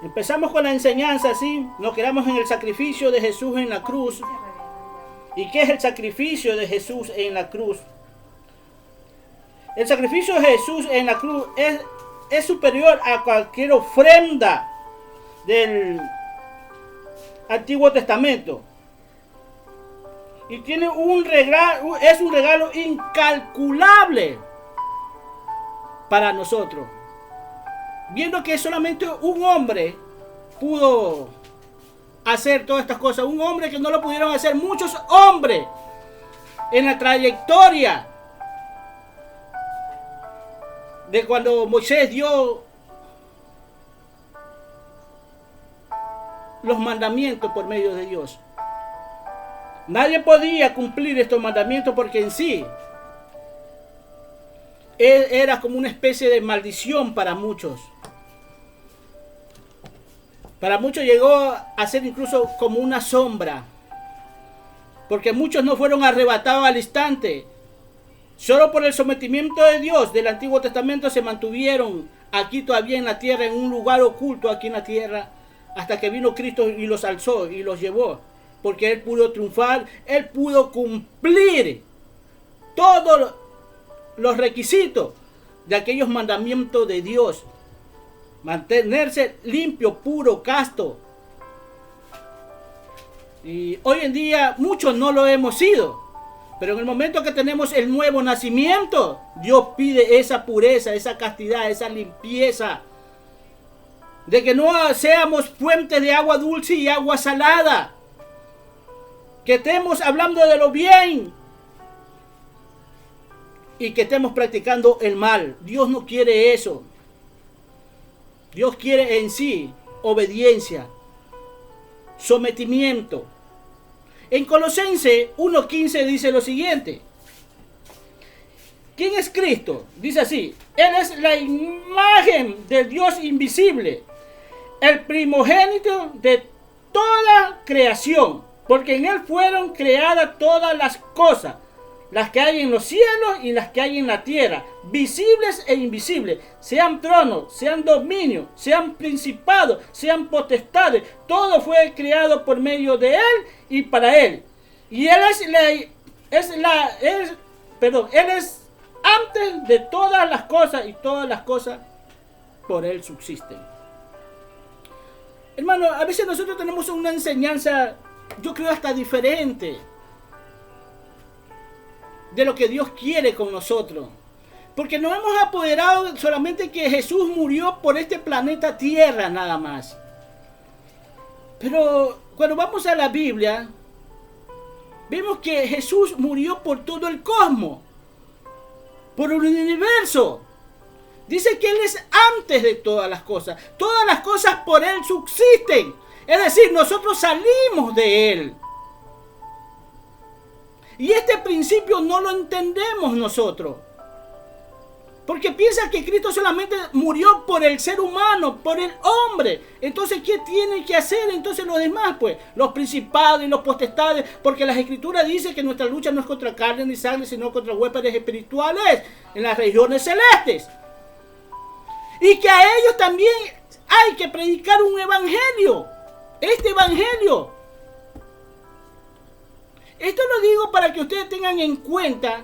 Empezamos con la enseñanza, ¿sí? Nos quedamos en el sacrificio de Jesús en la cruz. ¿Y qué es el sacrificio de Jesús en la cruz? El sacrificio de Jesús en la cruz es superior a cualquier ofrenda del Antiguo Testamento. Y tiene es un regalo incalculable para nosotros. Viendo que solamente un hombre pudo hacer todas estas cosas. Un hombre que no lo pudieron hacer muchos hombres en la trayectoria de cuando Moisés dio los mandamientos por medio de Dios. Nadie podía cumplir estos mandamientos porque en sí era como una especie de maldición para muchos. Para muchos llegó a ser incluso como una sombra, porque muchos no fueron arrebatados al instante. Solo por el sometimiento de Dios del Antiguo Testamento se mantuvieron aquí todavía en la tierra, en un lugar oculto aquí en la tierra, hasta que vino Cristo y los alzó y los llevó, porque Él pudo triunfar, Él pudo cumplir todos los requisitos de aquellos mandamientos de Dios. Mantenerse limpio, puro, casto. Y hoy en día muchos no lo hemos sido. Pero en el momento que tenemos el nuevo nacimiento, Dios pide esa pureza, esa castidad, esa limpieza. De que no seamos fuentes de agua dulce y agua salada. Que estemos hablando de lo bien. Y que estemos practicando el mal. Dios no quiere eso. Dios quiere en sí obediencia, sometimiento. En Colosenses 1:15 dice lo siguiente. ¿Quién es Cristo? Dice así: Él es la imagen del Dios invisible, el primogénito de toda creación, porque en Él fueron creadas todas las cosas, las que hay en los cielos y las que hay en la tierra, visibles e invisibles, sean tronos, sean dominios, sean principados, sean potestades. Todo fue creado por medio de Él y para Él. Y Él Él es antes de todas las cosas, y todas las cosas por Él subsisten. Hermano, a veces nosotros tenemos una enseñanza, yo creo hasta diferente de lo que Dios quiere con nosotros. Porque nos hemos apoderado solamente que Jesús murió por este planeta Tierra nada más. Pero cuando vamos a la Biblia, vemos que Jesús murió por todo el cosmos, por el universo. Dice que Él es antes de todas las cosas. Todas las cosas por Él subsisten. Es decir, nosotros salimos de Él. Y este principio no lo entendemos nosotros. Porque piensa que Cristo solamente murió por el ser humano, por el hombre. Entonces, ¿qué tiene que hacer entonces los demás? Pues los principados y los potestades. Porque las Escrituras dicen que nuestra lucha no es contra carne ni sangre, sino contra huéspedes espirituales en las regiones celestes. Y que a ellos también hay que predicar un evangelio. Este evangelio. Esto lo digo para que ustedes tengan en cuenta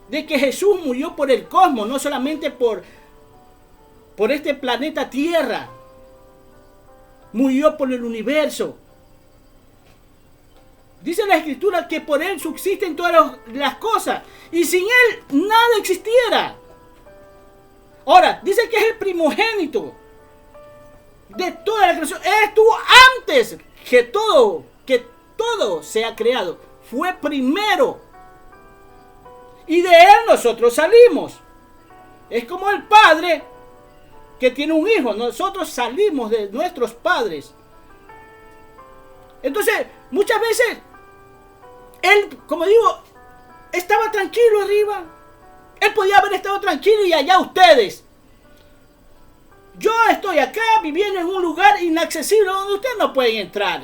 de que Jesús murió por el cosmos, no solamente por este planeta Tierra. Murió por el universo. Dice la Escritura que por Él subsisten todas las cosas. Y sin Él nada existiera. Ahora, dice que es el primogénito de toda la creación. Él estuvo antes que todo sea creado. Fue primero. Y de Él nosotros salimos. Es como el padre que tiene un hijo. Nosotros salimos de nuestros padres. Entonces, muchas veces, Él, como digo, estaba tranquilo arriba. Él podía haber estado tranquilo y allá ustedes. Yo estoy acá viviendo en un lugar inaccesible donde ustedes no pueden entrar.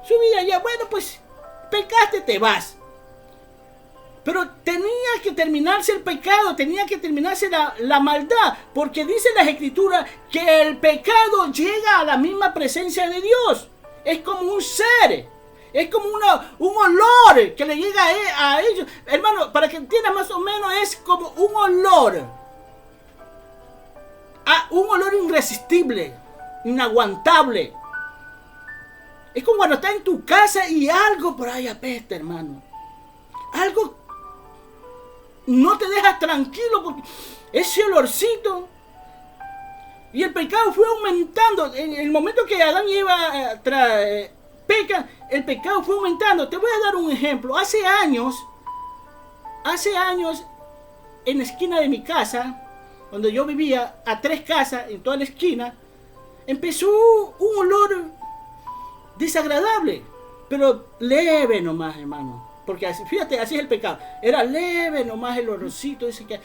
Subí allá, bueno, pues pecaste, te vas. Pero tenía que terminarse el pecado, tenía que terminarse la maldad, porque dice las Escrituras que el pecado llega a la misma presencia de Dios. Es como un ser, es como un olor que le llega a ellos. Hermano, para que entiendan más o menos, es como un olor irresistible, inaguantable. Es como cuando estás en tu casa y algo por ahí apesta, hermano. Algo no te deja tranquilo porque ese olorcito. Y el pecado fue aumentando. En el momento que Adán y Eva pecan, el pecado fue aumentando. Te voy a dar un ejemplo. Hace años, en la esquina de mi casa, donde yo vivía, a 3 casas, en toda la esquina, empezó un olor desagradable, pero leve nomás, hermano. Porque así, fíjate, así es el pecado. Era leve nomás el olorcito ese que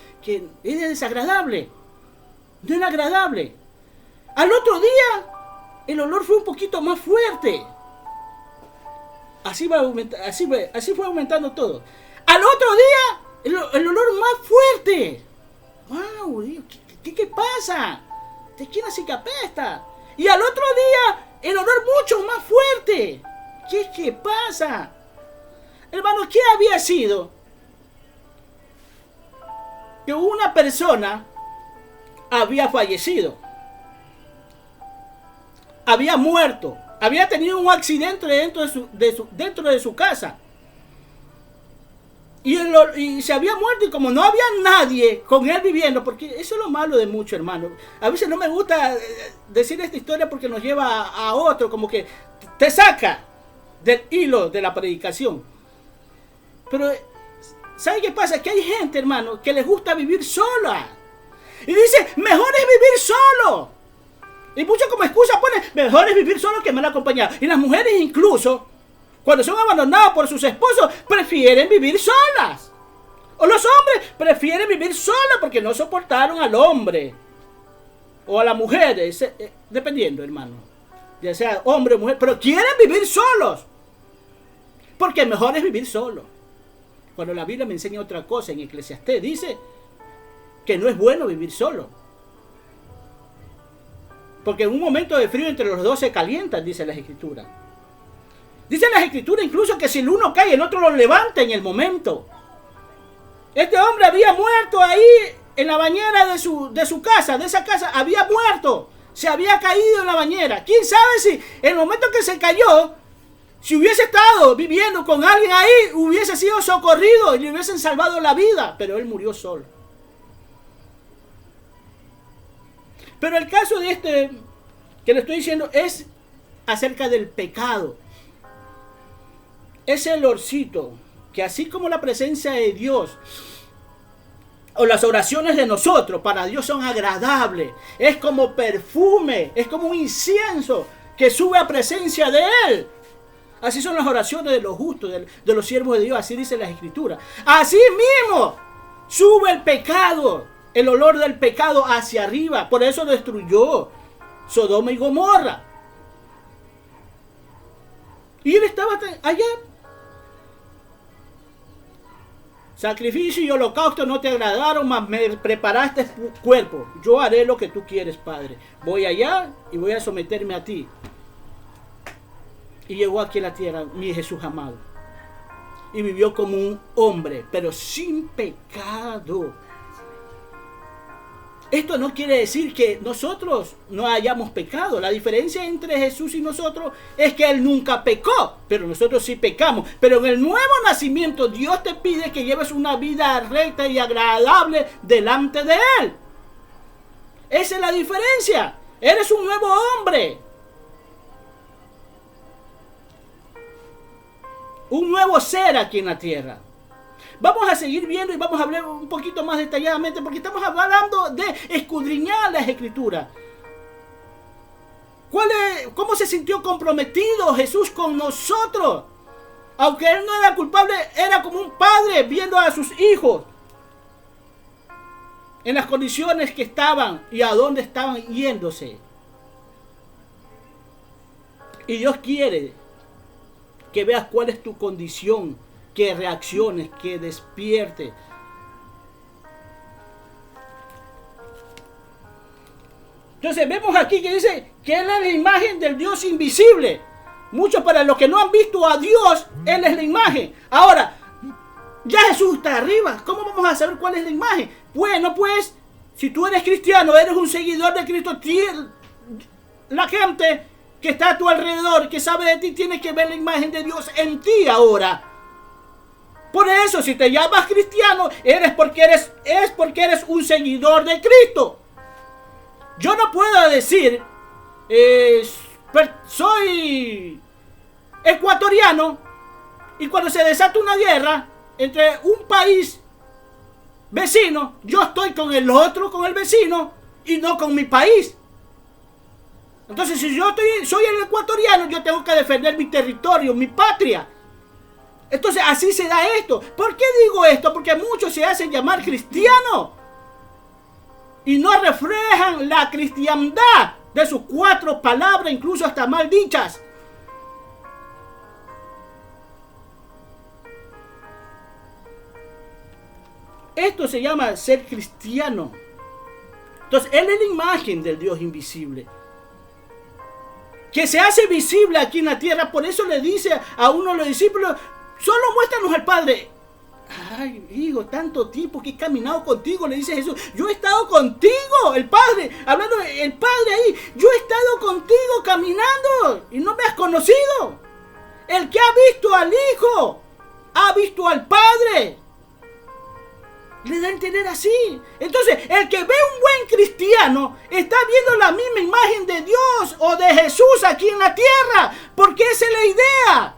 es desagradable. No era agradable. Al otro día, el olor fue un poquito más fuerte. Así fue aumentando todo. Al otro día, el olor más fuerte. ¡Wow! ¿Qué pasa? ¿De quién así que apesta? Y al otro día, el olor mucho más fuerte. ¿Qué pasa? Hermano, ¿qué había sido? Que una persona había fallecido, había muerto, había tenido un accidente dentro de su casa. Y se había muerto, y como no había nadie con él viviendo, porque eso es lo malo de mucho, hermano. A veces no me gusta decir esta historia porque nos lleva a otro, como que te saca del hilo de la predicación. Pero, ¿sabe qué pasa? Que hay gente, hermano, que les gusta vivir sola. Y dice, mejor es vivir solo. Y muchos como excusa ponen, mejor es vivir solo que mal acompañado. Y las mujeres incluso, cuando son abandonadas por sus esposos, prefieren vivir solas. O los hombres prefieren vivir solos porque no soportaron al hombre. O a la mujer, dependiendo, hermano. Ya sea hombre o mujer, pero quieren vivir solos. Porque mejor es vivir solo. Cuando la Biblia me enseña otra cosa, en Eclesiastés dice que no es bueno vivir solo. Porque en un momento de frío entre los dos se calientan, dice las Escrituras. Dicen las Escrituras incluso que si el uno cae, el otro lo levanta en el momento. Este hombre había muerto ahí en la bañera de su casa, de esa casa, había muerto. Se había caído en la bañera. ¿Quién sabe si en el momento que se cayó, si hubiese estado viviendo con alguien ahí, hubiese sido socorrido y le hubiesen salvado la vida? Pero él murió solo. Pero el caso de este que le estoy diciendo es acerca del pecado. Ese olorcito que así como la presencia de Dios o las oraciones de nosotros para Dios son agradables, es como perfume, es como un incienso que sube a presencia de Él. Así son las oraciones de los justos, de los siervos de Dios, así dicen las Escrituras. Así mismo sube el pecado, el olor del pecado hacia arriba. Por eso destruyó Sodoma y Gomorra. Y él estaba allá. Sacrificio y holocausto no te agradaron, mas me preparaste cuerpo. Yo haré lo que tú quieres, Padre. Voy allá y voy a someterme a ti. Y llegó aquí a la tierra mi Jesús amado. Y vivió como un hombre, pero sin pecado. Esto no quiere decir que nosotros no hayamos pecado. La diferencia entre Jesús y nosotros es que Él nunca pecó, pero nosotros sí pecamos. Pero en el nuevo nacimiento Dios te pide que lleves una vida recta y agradable delante de Él. Esa es la diferencia. Eres un nuevo hombre. Un nuevo ser aquí en la tierra. Vamos a seguir viendo y vamos a hablar un poquito más detalladamente porque estamos hablando de escudriñar las Escrituras. ¿Cómo se sintió comprometido Jesús con nosotros? Aunque Él no era culpable, era como un padre viendo a sus hijos en las condiciones que estaban y a dónde estaban yéndose. Y Dios quiere que veas cuál es tu condición que reacciones, que despiertes. Entonces vemos aquí que dice que Él es la imagen del Dios invisible. Muchos, para los que no han visto a Dios, Él es la imagen. Ahora, ya Jesús está arriba. ¿Cómo vamos a saber cuál es la imagen? Bueno, pues, si tú eres cristiano, eres un seguidor de Cristo, la gente que está a tu alrededor, que sabe de ti, tiene que ver la imagen de Dios en ti ahora. Por eso, si te llamas cristiano, es porque eres un seguidor de Cristo. Yo no puedo decir, soy ecuatoriano, y cuando se desata una guerra entre un país vecino, yo estoy con el otro, con el vecino, y no con mi país. Entonces, si yo soy el ecuatoriano, yo tengo que defender mi territorio, mi patria. Entonces, así se da esto. ¿Por qué digo esto? Porque muchos se hacen llamar cristianos y no reflejan la cristiandad de sus 4 palabras, incluso hasta mal dichas. Esto se llama ser cristiano. Entonces, Él es la imagen del Dios invisible, que se hace visible aquí en la tierra. Por eso le dice a uno de los discípulos, solo muéstranos al Padre. Ay, hijo, tanto tiempo que he caminado contigo, le dice Jesús. Yo he estado contigo, el Padre, hablando del Padre ahí. Yo he estado contigo caminando y no me has conocido. El que ha visto al Hijo, ha visto al Padre. Le da a entender así. Entonces, el que ve un buen cristiano está viendo la misma imagen de Dios o de Jesús aquí en la tierra, porque esa es la idea.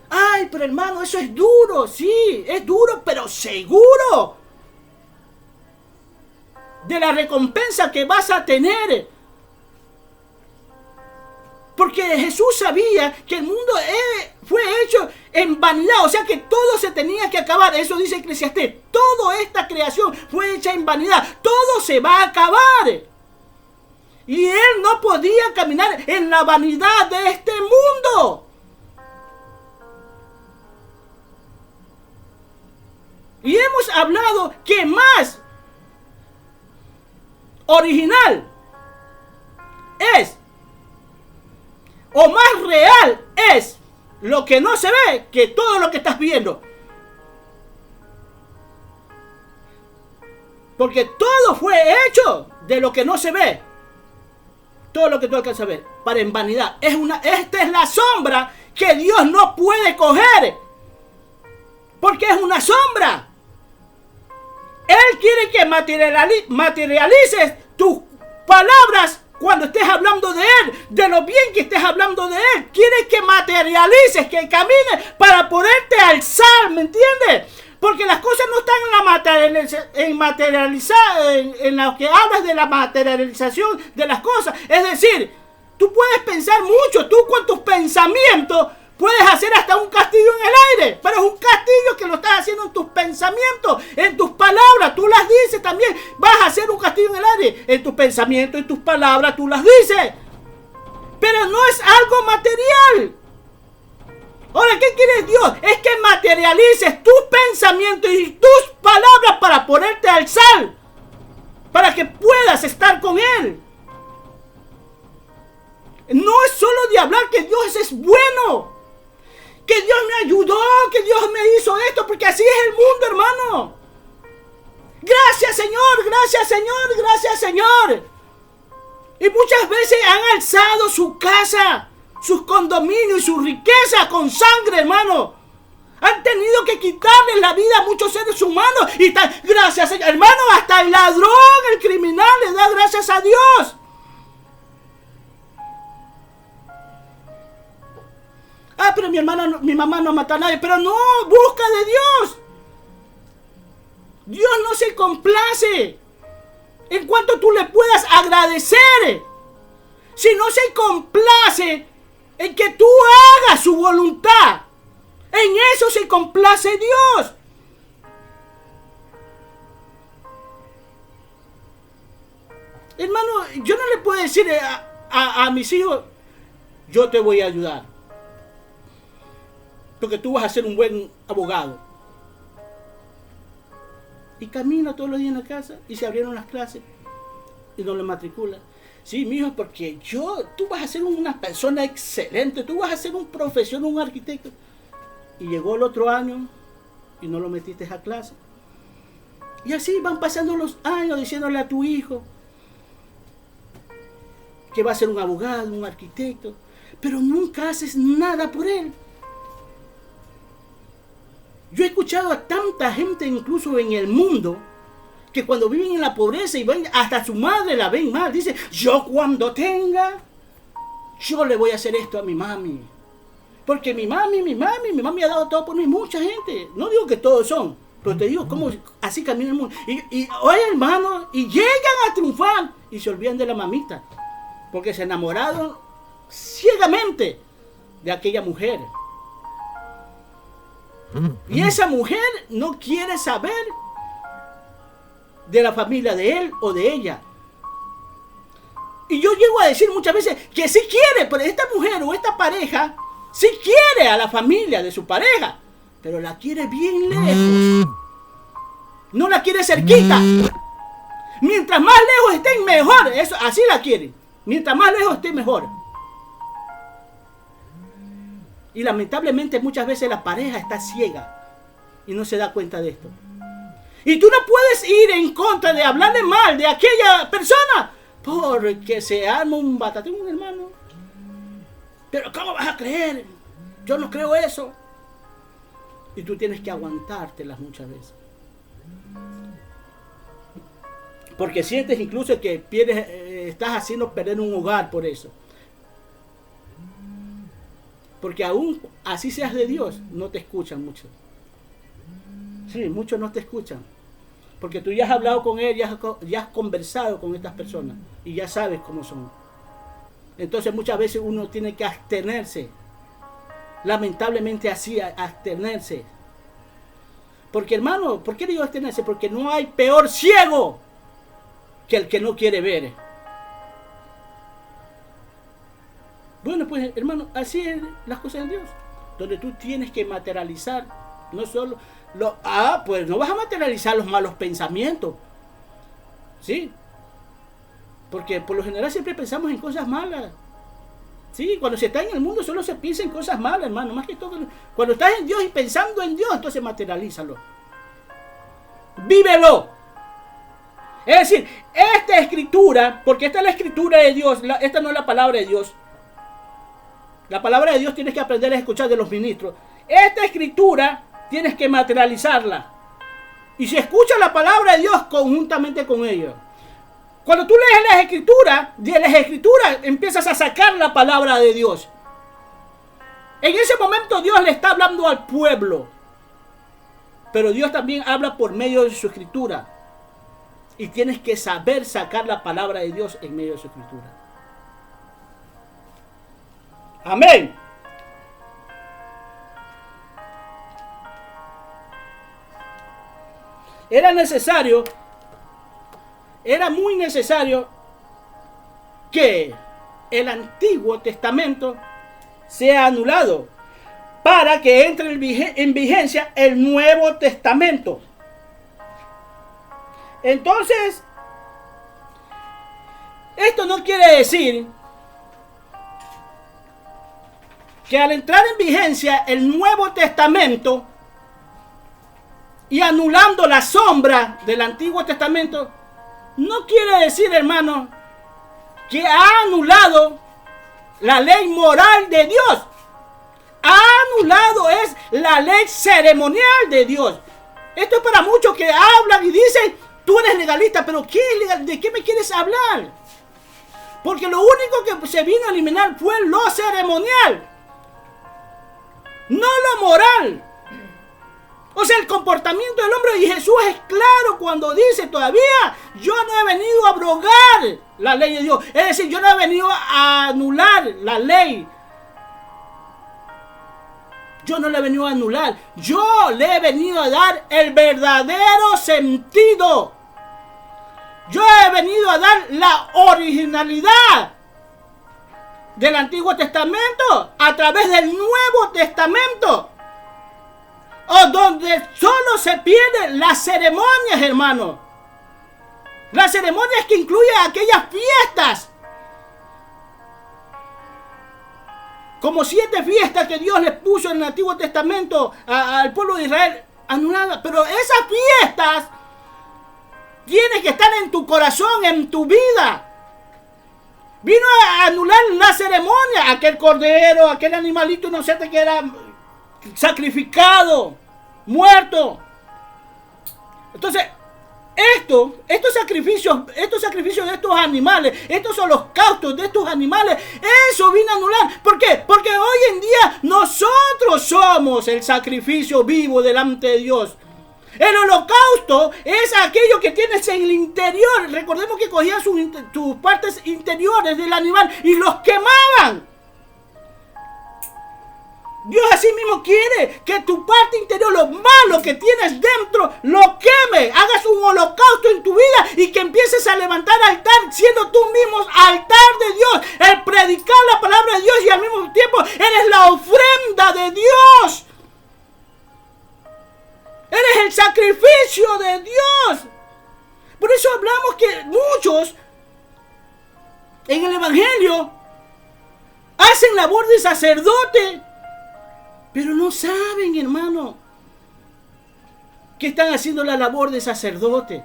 Ay, pero hermano, eso es duro. Sí, es duro, pero seguro de la recompensa que vas a tener. Porque Jesús sabía que el mundo fue hecho en vanidad, o sea que todo se tenía que acabar. Eso dice Eclesiastés. Toda esta creación fue hecha en vanidad. Todo se va a acabar. Y Él no podía caminar en la vanidad de este mundo. Y hemos hablado que más original es, o más real es, lo que no se ve que todo lo que estás viendo. Porque todo fue hecho de lo que no se ve. Todo lo que tú alcanzas a ver, para en vanidad. Esta es la sombra que Dios no puede coger. Porque es una sombra. Él quiere que materialices tus palabras cuando estés hablando de Él, de lo bien que estés hablando de Él. Quiere que materialices, que camines para poderte alzar, ¿me entiendes? Porque las cosas no están en lo que hablas de la materialización de las cosas. Es decir, tú puedes pensar mucho, tú con tus pensamientos puedes hacer hasta un castillo en el aire, pero es un castillo que lo estás haciendo en tus pensamientos, en tus palabras. Tú las dices también. Vas a hacer un castillo en el aire, en tus pensamientos, en tus palabras, tú las dices. Pero no es algo material. Ahora, ¿qué quiere Dios? Es que materialices tus pensamientos y tus palabras para poderte alzar, para que puedas estar con Él. No es solo de hablar que Dios es bueno, que Dios me ayudó, que Dios me hizo esto, porque así es el mundo, hermano. Gracias, Señor, gracias, Señor, gracias, Señor. Y muchas veces han alzado su casa, sus condominios y su riqueza con sangre, hermano. Han tenido que quitarles la vida a muchos seres humanos. Y gracias, Señor, hermano, hasta el ladrón, el criminal le da gracias a Dios. Ah, pero mi mamá no mata a nadie. Pero no, busca de Dios. Dios no se complace en cuanto tú le puedas agradecer. Si no se complace en que tú hagas su voluntad, en eso se complace Dios. Hermano, yo no le puedo decir a mis hijos, yo te voy a ayudar. porque tú vas a ser un buen abogado. Y camina todos los días en la casa y se abrieron las clases y no le matriculan. Sí, mijo, porque tú vas a ser una persona excelente, tú vas a ser un profesional, un arquitecto. Y llegó el otro año y no lo metiste a clase. Y así van pasando los años diciéndole a tu hijo que va a ser un abogado, un arquitecto, pero nunca haces nada por él. Yo he escuchado a tanta gente, incluso en el mundo, que cuando viven en la pobreza y ven, hasta su madre la ven mal. Dice, yo cuando tenga, yo le voy a hacer esto a mi mami. Porque mi mami ha dado todo por mí. Mucha gente, no digo que todos son, pero te digo cómo así camina el mundo. Y oye, hermano, y llegan a triunfar y se olvidan de la mamita. Porque se enamoraron ciegamente de aquella mujer. Y esa mujer no quiere saber de la familia de él o de ella. Y yo llego a decir muchas veces que sí quiere, pero esta mujer o esta pareja sí quiere a la familia de su pareja, pero la quiere bien lejos. No la quiere cerquita. Mientras más lejos estén, mejor. Eso, así la quieren. Mientras más lejos esté, mejor. Y lamentablemente muchas veces la pareja está ciega y no se da cuenta de esto. Y tú no puedes ir en contra de hablarle mal de aquella persona porque se arma un batatón, hermano. Pero ¿cómo vas a creer? Yo no creo eso. Y tú tienes que aguantártelas muchas veces. Porque sientes incluso que estás haciendo perder un hogar por eso. Porque aún así seas de Dios, no te escuchan mucho. Sí, muchos no te escuchan. Porque tú ya has hablado con él, ya has conversado con estas personas y ya sabes cómo son. Entonces muchas veces uno tiene que abstenerse. Lamentablemente así, abstenerse. Porque hermano, ¿por qué digo abstenerse? Porque no hay peor ciego que el que no quiere ver. Bueno, pues hermano, así es las cosas de Dios. Donde tú tienes que materializar, no solo pues no vas a materializar los malos pensamientos. ¿Sí? Porque por lo general siempre pensamos en cosas malas. Sí, cuando se está en el mundo solo se piensa en cosas malas, hermano. Más que todo, cuando estás en Dios y pensando en Dios, entonces materialízalo. Vívelo. Es decir, esta escritura, porque esta es la escritura de Dios, esta no es la palabra de Dios. La palabra de Dios tienes que aprender a escuchar de los ministros. Esta escritura tienes que materializarla. Y si escuchas la palabra de Dios conjuntamente con ellos. Cuando tú lees de las escrituras empiezas a sacar la palabra de Dios. En ese momento Dios le está hablando al pueblo. Pero Dios también habla por medio de su escritura. Y tienes que saber sacar la palabra de Dios en medio de su escritura. Amén. Era muy necesario que el Antiguo Testamento sea anulado para que entre en vigencia el Nuevo Testamento. Entonces, esto no quiere decir que al entrar en vigencia el Nuevo Testamento y anulando la sombra del Antiguo Testamento, no quiere decir, hermano, que ha anulado la ley moral de Dios. Ha anulado es la ley ceremonial de Dios. Esto es para muchos que hablan y dicen, tú eres legalista, pero ¿de qué me quieres hablar? Porque lo único que se vino a eliminar fue lo ceremonial, no lo moral. O sea, el comportamiento del hombre. Y Jesús es claro cuando dice todavía, yo no he venido a abrogar la ley de Dios. Es decir, yo no he venido a anular la ley. Yo no le he venido a anular. Yo le he venido a dar el verdadero sentido. Yo he venido a dar la originalidad del Antiguo Testamento a través del Nuevo Testamento. o donde solo se pierden las ceremonias, hermano. Las ceremonias que incluyen aquellas fiestas, como 7 fiestas que Dios les puso en el Antiguo Testamento al pueblo de Israel, anuladas. Pero esas fiestas tienen que estar en tu corazón, en tu vida. Vino a anular la ceremonia, aquel cordero, aquel animalito inocente que era sacrificado, muerto. Entonces, estos sacrificios de estos animales, estos holocaustos de estos animales, eso vino a anular. ¿Por qué? Porque hoy en día nosotros somos el sacrificio vivo delante de Dios. El holocausto es aquello que tienes en el interior. Recordemos que cogían sus partes interiores del animal y los quemaban. Dios así mismo quiere que tu parte interior, lo malo que tienes dentro, lo queme. Hagas un holocausto en tu vida y que empieces a levantar altar, siendo tú mismo altar de Dios. El predicar la palabra de Dios y al mismo tiempo eres la ofrenda de Dios. Eres el sacrificio de Dios. Por eso hablamos que muchos en el Evangelio hacen labor de sacerdote, pero no saben, hermano, que están haciendo la labor de sacerdote.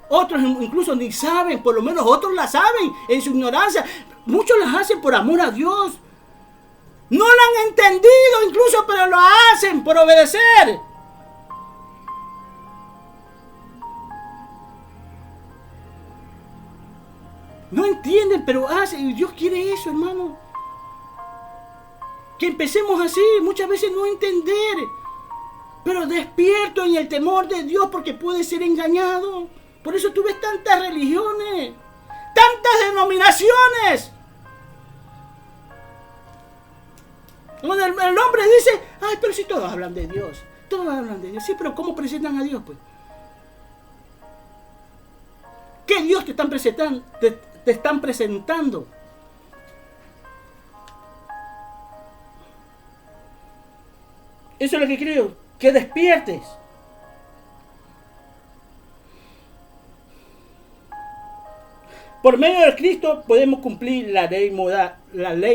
Otros incluso ni saben, por lo menos otros la saben en su ignorancia. Muchos las hacen por amor a Dios. No la han entendido incluso, pero lo hacen por obedecer. No entienden, pero hacen. Y Dios quiere eso, hermano. Que empecemos así, muchas veces no entender, pero despierto en el temor de Dios, porque puede ser engañado. Por eso tú ves tantas religiones, tantas denominaciones, donde el hombre dice: ay, pero si todos hablan de Dios, todos hablan de Dios. Sí, pero ¿cómo presentan a Dios, pues? ¿Qué Dios te están presentando? Eso es lo que creo, que despiertes. Por medio de Cristo podemos cumplir la ley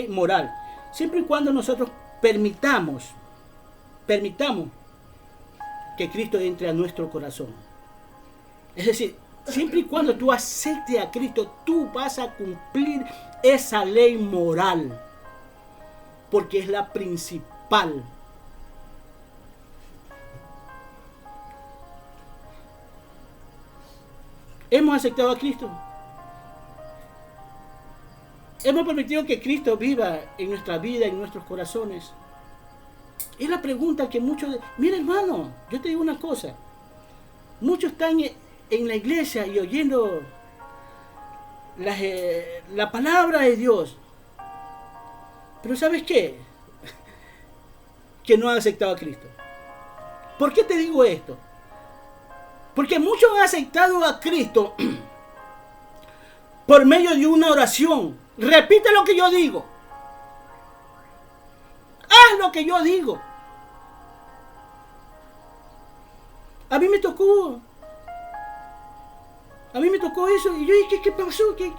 moral, siempre y cuando nosotros permitamos que Cristo entre a nuestro corazón. Es decir, siempre y cuando tú aceptes a Cristo, tú vas a cumplir esa ley moral, porque es la principal. Hemos aceptado a Cristo. Hemos permitido que Cristo viva en nuestra vida, en nuestros corazones. Es la pregunta que muchos... Mira, hermano, yo te digo una cosa. Muchos están en la iglesia y oyendo la palabra de Dios. Pero ¿sabes qué? Que no han aceptado a Cristo. ¿Por qué te digo esto? Porque muchos han aceptado a Cristo por medio de una oración. Repite lo que yo digo. Haz lo que yo digo. A mí me tocó eso. Y yo dije: ¿qué pasó? ¿Qué es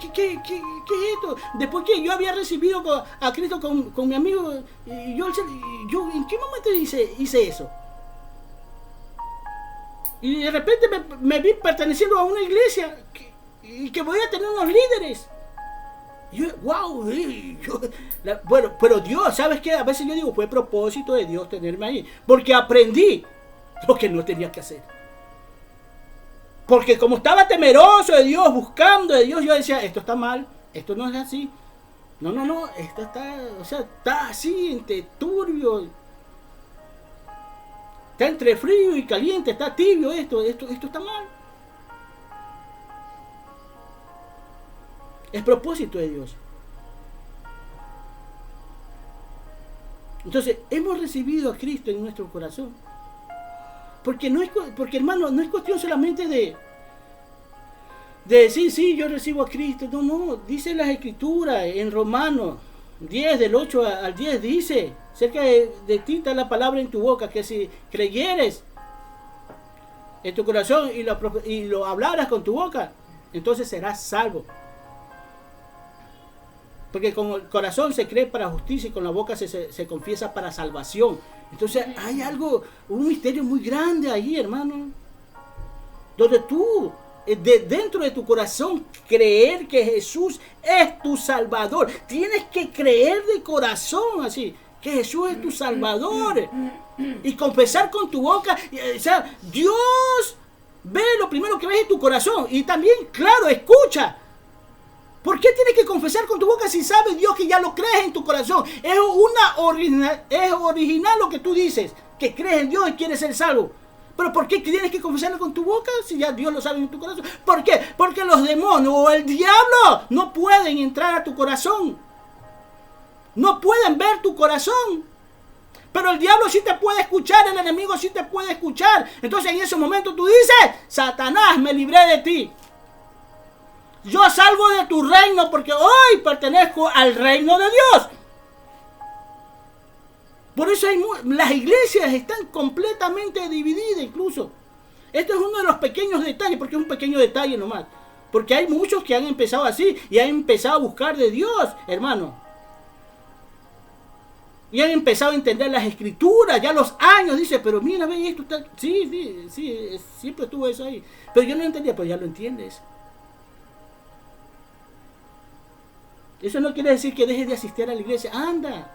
esto? Después que yo había recibido a Cristo con mi amigo, y yo ¿en qué momento hice eso? Y de repente me vi perteneciendo a una iglesia y que voy a tener unos líderes. Y yo, wow, bueno, pero Dios, ¿sabes qué? A veces yo digo, fue propósito de Dios tenerme ahí, porque aprendí lo que no tenía que hacer. Porque como estaba temeroso de Dios, buscando de Dios, yo decía: esto está mal, esto no es así. No, esto está así, entre turbio. Está entre frío y caliente, está tibio esto está mal. Es propósito de Dios. Entonces, hemos recibido a Cristo en nuestro corazón. Porque hermano, no es cuestión solamente de decir: sí, yo recibo a Cristo. No, dice las Escrituras en Romanos 10 del 8 al 10 dice, cerca de ti está la palabra en tu boca, que si creyeres en tu corazón y lo hablaras con tu boca, entonces serás salvo. Porque con el corazón se cree para justicia y con la boca se confiesa para salvación. Entonces hay un misterio muy grande ahí, hermano. Donde tú, dentro de tu corazón, creer que Jesús es tu Salvador. Tienes que creer de corazón así, que Jesús es tu Salvador. Y confesar con tu boca. O sea, Dios ve lo primero que ves en tu corazón. Y también, claro, escucha. ¿Por qué tienes que confesar con tu boca si sabes Dios que ya lo crees en tu corazón? Es original lo que tú dices, que crees en Dios y quieres ser salvo. Pero ¿por qué tienes que confesarlo con tu boca si ya Dios lo sabe en tu corazón? ¿Por qué? Porque los demonios o el diablo no pueden entrar a tu corazón. No pueden ver tu corazón. Pero el diablo sí te puede escuchar, el enemigo sí te puede escuchar. Entonces en ese momento tú dices, Satanás, me libré de ti. Yo salgo de tu reino porque hoy pertenezco al reino de Dios. Por eso las iglesias están completamente divididas incluso. Esto es uno de los pequeños detalles, porque es un pequeño detalle nomás. Porque hay muchos que han empezado así y han empezado a buscar de Dios, hermano. Y han empezado a entender las escrituras, ya los años, dice, pero mira, ve esto está... Sí, siempre estuvo eso ahí. Pero yo no entendía, pues ya lo entiendes. Eso no quiere decir que dejes de asistir a la iglesia. Anda.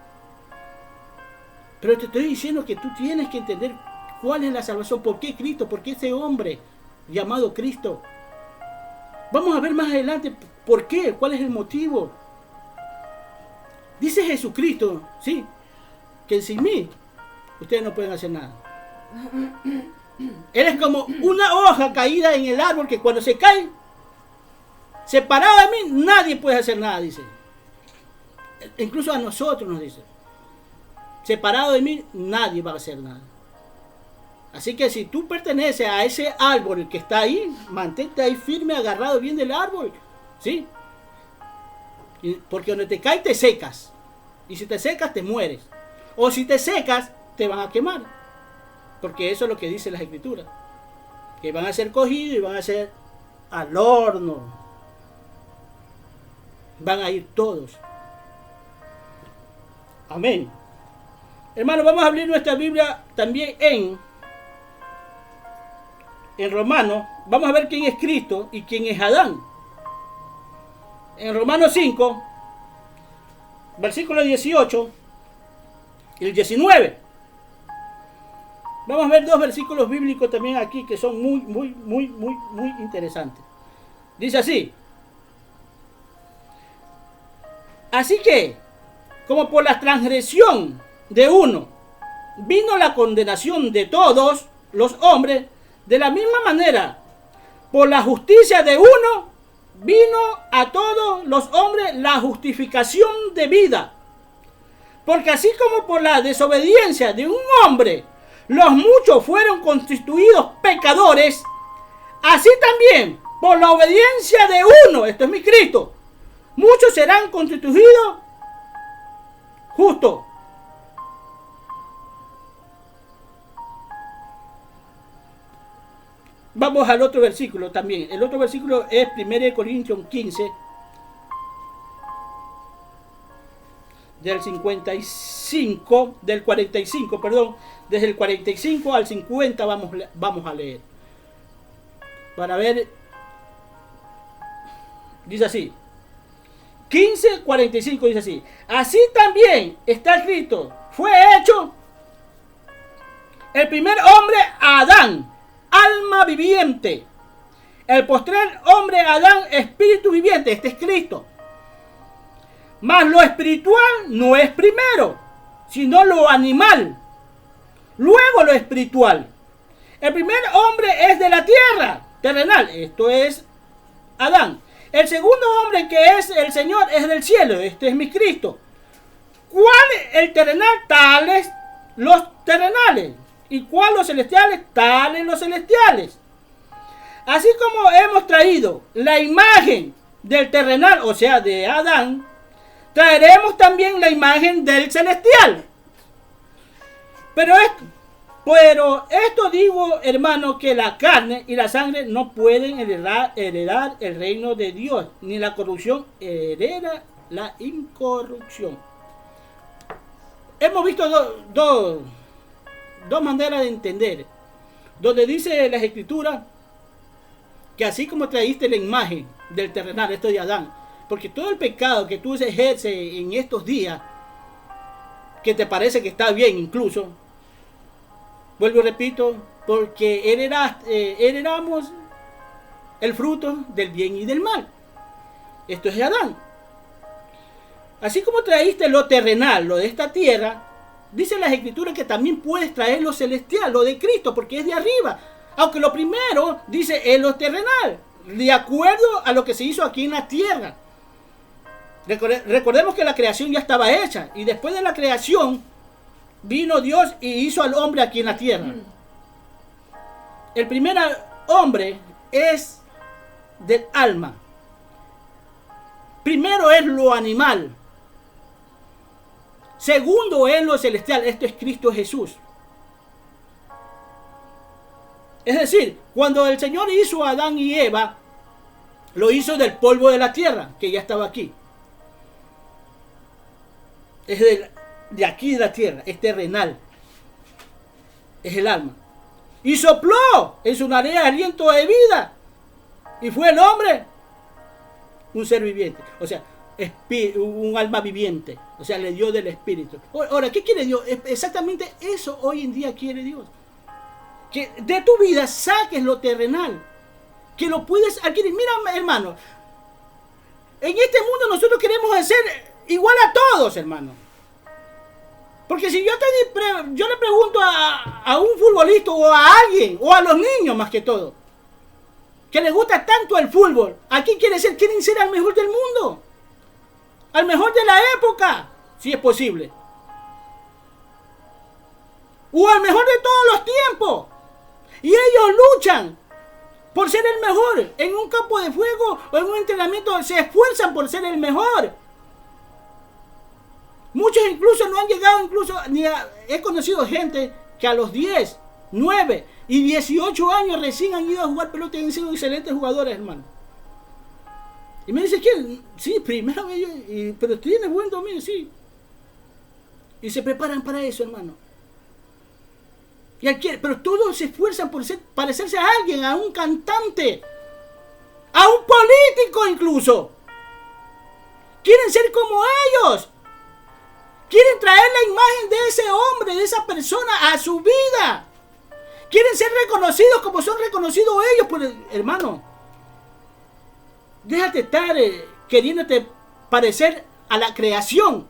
Pero te estoy diciendo que tú tienes que entender cuál es la salvación. ¿Por qué Cristo? ¿Por qué ese hombre llamado Cristo? Vamos a ver más adelante por qué, cuál es el motivo. Dice Jesucristo, sí, que sin mí ustedes no pueden hacer nada. Él es como una hoja caída en el árbol que cuando se cae, separado de mí, nadie puede hacer nada, dice. Incluso a nosotros nos dice. Separado de mí, nadie va a hacer nada. Así que si tú perteneces a ese árbol que está ahí, mantente ahí firme, agarrado bien del árbol. ¿Sí? Porque donde te caes, te secas. Y si te secas, te mueres. O si te secas, te van a quemar. Porque eso es lo que dice las escrituras. Que van a ser cogidos y van a ser al horno. Van a ir todos. Amén. Hermano, vamos a abrir nuestra Biblia también en Romanos. Vamos a ver quién es Cristo y quién es Adán. En Romanos 5, versículo 18 y el 19. Vamos a ver dos versículos bíblicos también aquí que son muy interesantes. Dice así. Así que, como por la transgresión de uno vino la condenación de todos los hombres, de la misma manera, por la justicia de uno vino a todos los hombres la justificación de vida. Porque así como por la desobediencia de un hombre los muchos fueron constituidos pecadores, así también por la obediencia de uno, esto es mi Cristo, muchos serán constituidos justos. Vamos al otro versículo también. El otro versículo es 1 Corintios 15, del 45, perdón, desde el 45 al 50 vamos a leer. Para ver, dice así. 15:45 dice así. Así también está escrito, fue hecho el primer hombre Adán, alma viviente. El postrer hombre Adán, espíritu viviente. Este es Cristo. Mas lo espiritual no es primero, sino lo animal. Luego lo espiritual. El primer hombre es de la tierra, terrenal. Esto es Adán. El segundo hombre que es el Señor es del cielo. Este es mi Cristo. ¿Cuál el terrenal? Tales los terrenales. ¿Y cuál los celestiales? Tales los celestiales. Así como hemos traído la imagen del terrenal, o sea, de Adán, traeremos también la imagen del celestial. Pero esto digo, hermano, que la carne y la sangre no pueden heredar el reino de Dios, ni la corrupción hereda la incorrupción. Hemos visto dos maneras de entender, donde dice las escrituras que así como traíste la imagen del terrenal, esto de Adán, porque todo el pecado que tú ejerces en estos días, que te parece que está bien incluso, vuelvo y repito, porque heredamos el fruto del bien y del mal. Esto es de Adán. Así como traíste lo terrenal, lo de esta tierra, dice las escrituras que también puedes traer lo celestial, lo de Cristo, porque es de arriba. Aunque lo primero, dice, es lo terrenal, de acuerdo a lo que se hizo aquí en la tierra. Recordemos que la creación ya estaba hecha, y después de la creación, vino Dios y hizo al hombre aquí en la tierra. El primer hombre es del alma. Primero es lo animal. Segundo es lo celestial. Esto es Cristo Jesús. Es decir, cuando el Señor hizo a Adán y Eva, lo hizo del polvo de la tierra, que ya estaba aquí. Es de aquí de la tierra, es terrenal. Es el alma. Y sopló en su nariz aliento de vida. Y fue el hombre un ser viviente. O sea, un alma viviente. O sea, le dio del espíritu. Ahora, ¿qué quiere Dios? Exactamente eso hoy en día quiere Dios. Que de tu vida saques lo terrenal. Que lo puedes adquirir. Mira, hermano. En este mundo nosotros queremos ser igual a todos, hermano. Porque si yo le pregunto a un futbolista o a alguien, o a los niños más que todo, que les gusta tanto el fútbol, ¿a quién quieren ser? Quieren ser al mejor del mundo. Al mejor de la época, si es posible. O al mejor de todos los tiempos. Y ellos luchan por ser el mejor. En un campo de fuego o en un entrenamiento se esfuerzan por ser el mejor. Muchos incluso no han llegado, he conocido gente que a los 10, 9 y 18 años recién han ido a jugar pelota y han sido excelentes jugadores, hermano. Y me dice que sí, primero ellos, pero tiene buen dominio, sí. Y se preparan para eso, hermano. Pero todos se esfuerzan por parecerse a alguien, a un cantante, a un político incluso. Quieren ser como ellos. Quieren traer la imagen de ese hombre, de esa persona a su vida. Quieren ser reconocidos como son reconocidos ellos. Hermano, déjate estar queriéndote parecer a la creación.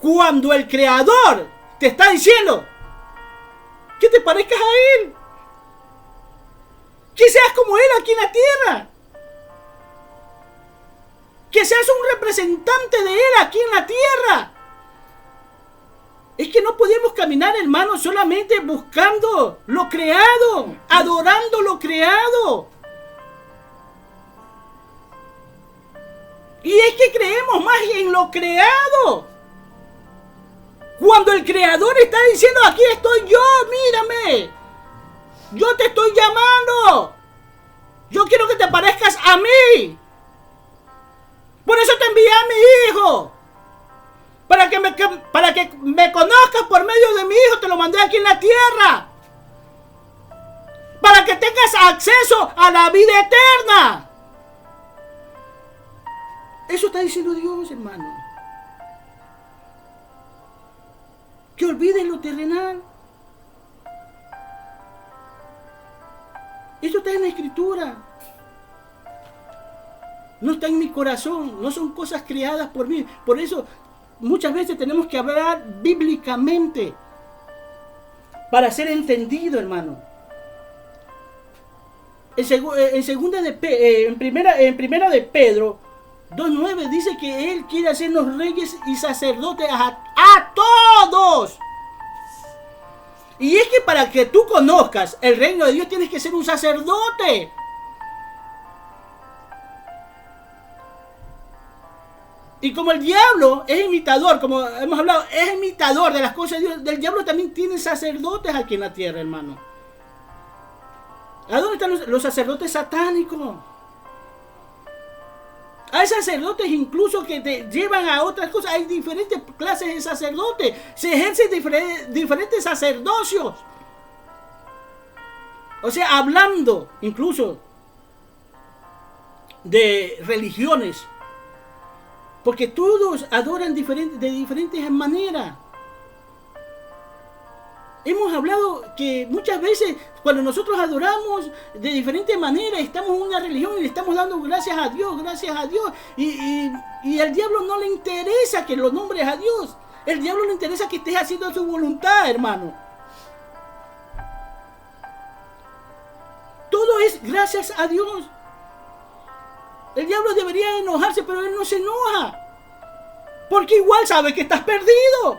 Cuando el Creador te está diciendo que te parezcas a Él. Que seas como Él aquí en la tierra. Que seas un representante de Él aquí en la tierra. Es que no podemos caminar, hermano, solamente buscando lo creado, adorando lo creado. Y es que creemos más en lo creado. Cuando el Creador está diciendo, aquí estoy yo, mírame. Yo te estoy llamando. Yo quiero que te parezcas a mí. Por eso te envié a mi hijo. Para que me conozcas por medio de mi hijo, te lo mandé aquí en la tierra. Para que tengas acceso a la vida eterna. Eso está diciendo Dios, hermano. Que olvides lo terrenal. Esto está en la Escritura. No está en mi corazón. No son cosas creadas por mí. Por eso muchas veces tenemos que hablar bíblicamente para ser entendido, hermano. En primera de Pedro 2:9 dice que Él quiere hacernos reyes y sacerdotes a todos. Y es que para que tú conozcas el reino de Dios tienes que ser un sacerdote. Y como el diablo es imitador, como hemos hablado, es imitador de las cosas de Dios, del diablo también tiene sacerdotes aquí en la tierra, hermano. ¿A dónde están los sacerdotes satánicos? Hay sacerdotes incluso que te llevan a otras cosas. Hay diferentes clases de sacerdotes. Se ejercen diferentes sacerdocios. O sea, hablando incluso de religiones. Porque todos adoran de diferentes maneras. Hemos hablado que muchas veces cuando nosotros adoramos de diferentes maneras, estamos en una religión y le estamos dando gracias a Dios. Y al diablo no le interesa que lo nombres a Dios. El diablo le interesa que estés haciendo su voluntad, hermano. Todo es gracias a Dios. El diablo debería enojarse, pero él no se enoja. Porque igual sabe que estás perdido.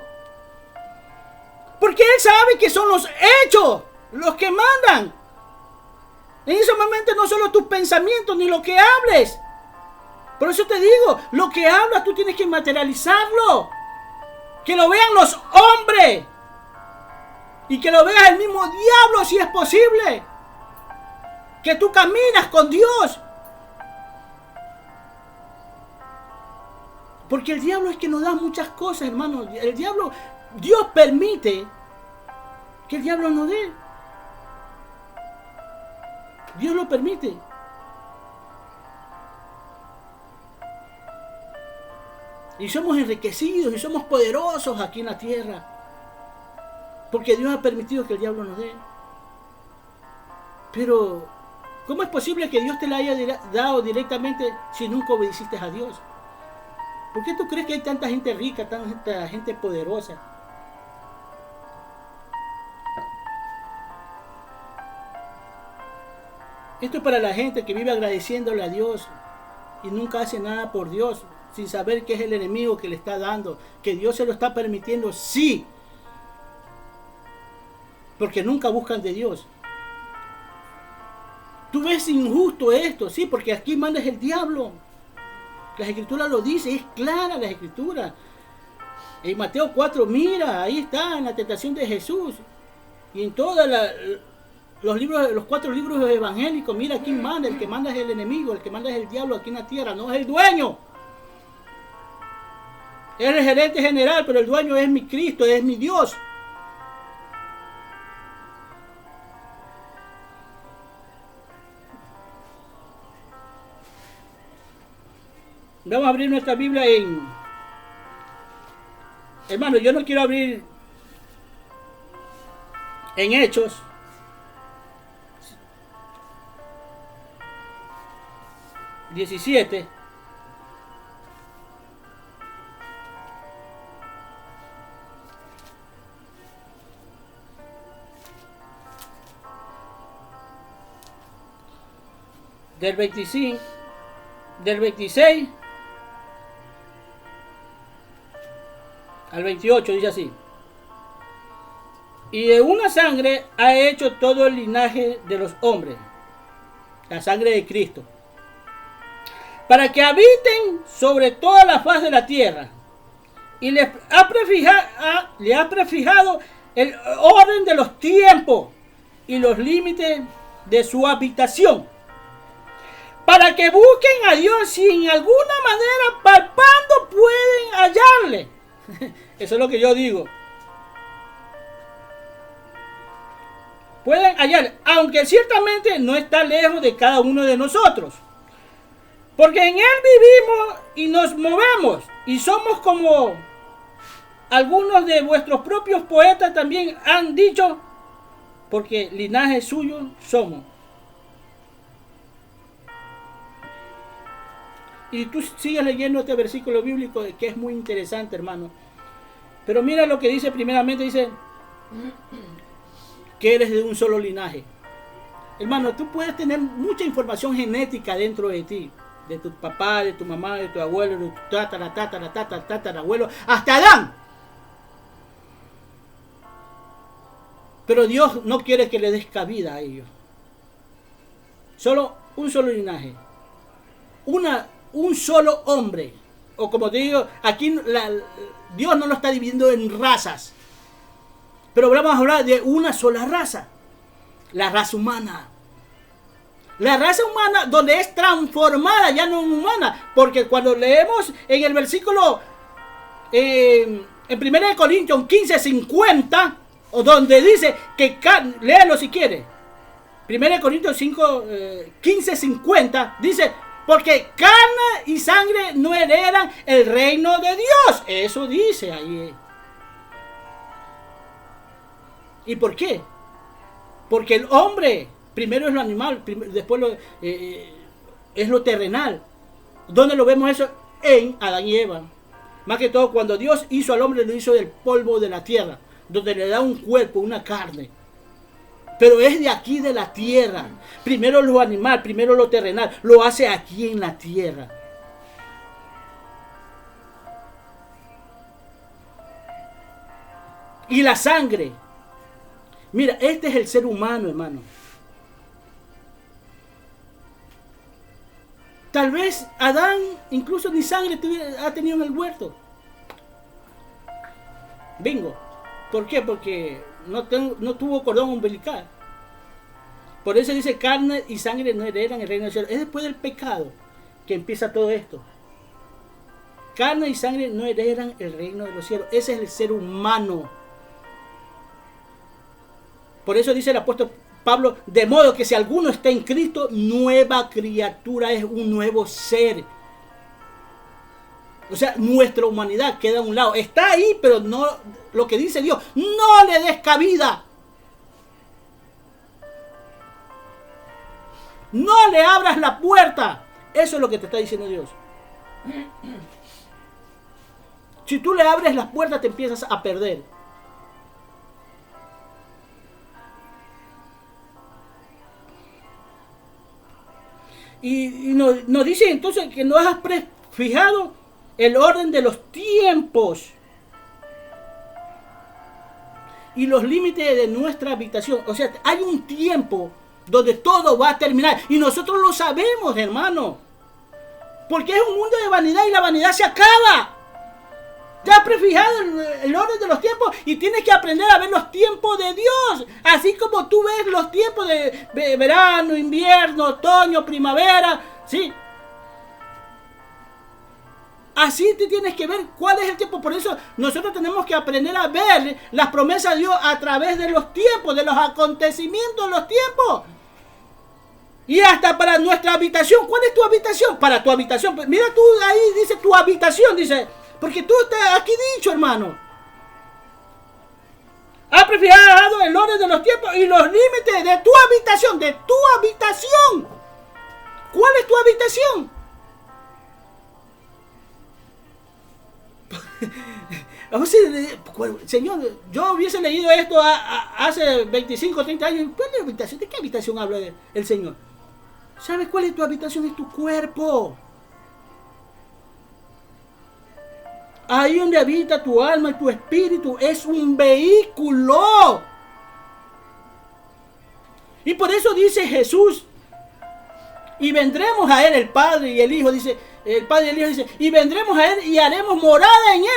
Porque él sabe que son los hechos los que mandan. En ese momento no solo tus pensamientos ni lo que hables. Por eso te digo, lo que hablas tú tienes que materializarlo. Que lo vean los hombres. Y que lo vea el mismo diablo si es posible. Que tú caminas con Dios. Porque el diablo es que nos da muchas cosas, hermano. El diablo, Dios permite que el diablo nos dé. Dios lo permite. Y somos enriquecidos y somos poderosos aquí en la tierra. Porque Dios ha permitido que el diablo nos dé. Pero, ¿cómo es posible que Dios te la haya dado directamente si nunca obedeciste a Dios? ¿Por qué tú crees que hay tanta gente rica, tanta gente poderosa? Esto es para la gente que vive agradeciéndole a Dios y nunca hace nada por Dios, sin saber que es el enemigo que le está dando, que Dios se lo está permitiendo, sí, porque nunca buscan de Dios. Tú ves injusto esto, sí, porque aquí manda el diablo. Las escrituras lo dicen, es clara la escritura. En Mateo 4, mira, ahí está, en la tentación de Jesús. Y en todos los 4 libros evangélicos, mira quién manda. El que manda es el enemigo, el que manda es el diablo aquí en la tierra, no es el dueño. Es el gerente general, pero el dueño es mi Cristo, es mi Dios. Vamos a abrir nuestra Biblia en... Hermano, yo no quiero abrir en Hechos. ...17... del 25... del 26 al 28, dice así: y de una sangre ha hecho todo el linaje de los hombres, la sangre de Cristo, para que habiten sobre toda la faz de la tierra, y le ha prefijado el orden de los tiempos y los límites de su habitación, para que busquen a Dios si en alguna manera palpando pueden hallarle. Eso es lo que yo digo. Pueden hallar, aunque ciertamente no está lejos de cada uno de nosotros. Porque en Él vivimos y nos movemos, y somos como algunos de vuestros propios poetas también han dicho, porque linaje suyo somos. Y tú sigues leyendo este versículo bíblico que es muy interesante, hermano. Pero mira lo que dice primeramente, dice que eres de un solo linaje. Hermano, tú puedes tener mucha información genética dentro de ti. De tu papá, de tu mamá, de tu abuelo, de tu tatarabuelo, hasta Adán. Pero Dios no quiere que le des cabida a ellos. Solo un solo linaje. Un solo hombre. o como te digo, aquí Dios no lo está dividiendo en razas. Pero vamos a hablar de una sola raza. La raza humana. La raza humana donde es transformada, ya no humana. Porque cuando leemos en el versículo, en 1 Corintios 15:50, o donde dice que, léalo si quiere. 1 Corintios 15:50 dice, porque carne y sangre no heredan el reino de Dios. Eso dice ahí. ¿Y por qué? Porque el hombre primero es lo animal, después es lo terrenal. ¿Dónde lo vemos eso? En Adán y Eva. Más que todo cuando Dios hizo al hombre, lo hizo del polvo de la tierra, donde le da un cuerpo, una carne. Pero es de aquí, de la tierra. Primero lo animal, primero lo terrenal. Lo hace aquí en la tierra. Y la sangre. Mira, este es el ser humano, hermano. Tal vez Adán incluso ni sangre ha tenido en el huerto. Bingo. ¿Por qué? Porque no tuvo cordón umbilical. Por eso dice carne y sangre no heredan el reino del cielo. Es después del pecado que empieza todo esto. Carne y sangre no heredan el reino de los cielos. Ese es el ser humano. Por eso dice el apóstol Pablo, de modo que si alguno está en Cristo, nueva criatura, es un nuevo ser. O sea, nuestra humanidad queda a un lado. Está ahí, pero no, lo que dice Dios, no le des cabida. No le abras la puerta. Eso es lo que te está diciendo Dios. Si tú le abres las puertas, te empiezas a perder. Y nos dice entonces que no has fijado el orden de los tiempos y los límites de nuestra habitación. O sea, hay un tiempo donde todo va a terminar. Y nosotros lo sabemos, hermano. Porque es un mundo de vanidad y la vanidad se acaba. Ya has prefijado el orden de los tiempos y tienes que aprender a ver los tiempos de Dios. Así como tú ves los tiempos de verano, invierno, otoño, primavera. ¿Sí? Así te tienes que ver cuál es el tiempo. Por eso nosotros tenemos que aprender a ver las promesas de Dios a través de los tiempos, de los acontecimientos de los tiempos. Y hasta para nuestra habitación. ¿Cuál es tu habitación? Para tu habitación. Mira tú ahí, dice tu habitación, dice. Porque tú estás aquí dicho, hermano. Ha prefijado el orden de los tiempos y los límites de tu habitación. De tu habitación. ¿Cuál es tu habitación? Señor, yo hubiese leído esto hace 25, 30 años. ¿Cuál es la habitación? ¿De qué habitación habla el Señor? ¿Sabes cuál es tu habitación? Es tu cuerpo. Ahí donde habita tu alma y tu espíritu es un vehículo. Y por eso dice Jesús, y vendremos a Él, el Padre y el Hijo, dice, el Padre y el Hijo dice, y vendremos a Él y haremos morada en Él,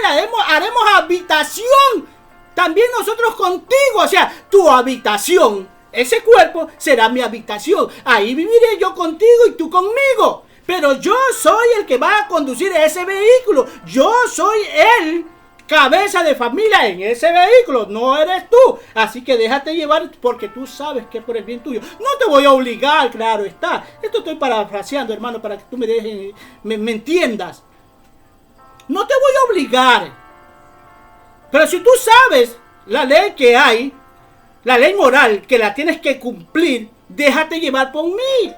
haremos habitación también nosotros contigo. O sea, tu habitación, ese cuerpo será mi habitación. Ahí viviré yo contigo y tú conmigo. Pero yo soy el que va a conducir ese vehículo. Yo soy el cabeza de familia en ese vehículo. No eres tú. Así que déjate llevar porque tú sabes que es por el bien tuyo. No te voy a obligar, claro está. Esto estoy parafraseando, hermano, para que tú me entiendas. No te voy a obligar. Pero si tú sabes la ley que hay, la ley moral que la tienes que cumplir, déjate llevar por mí.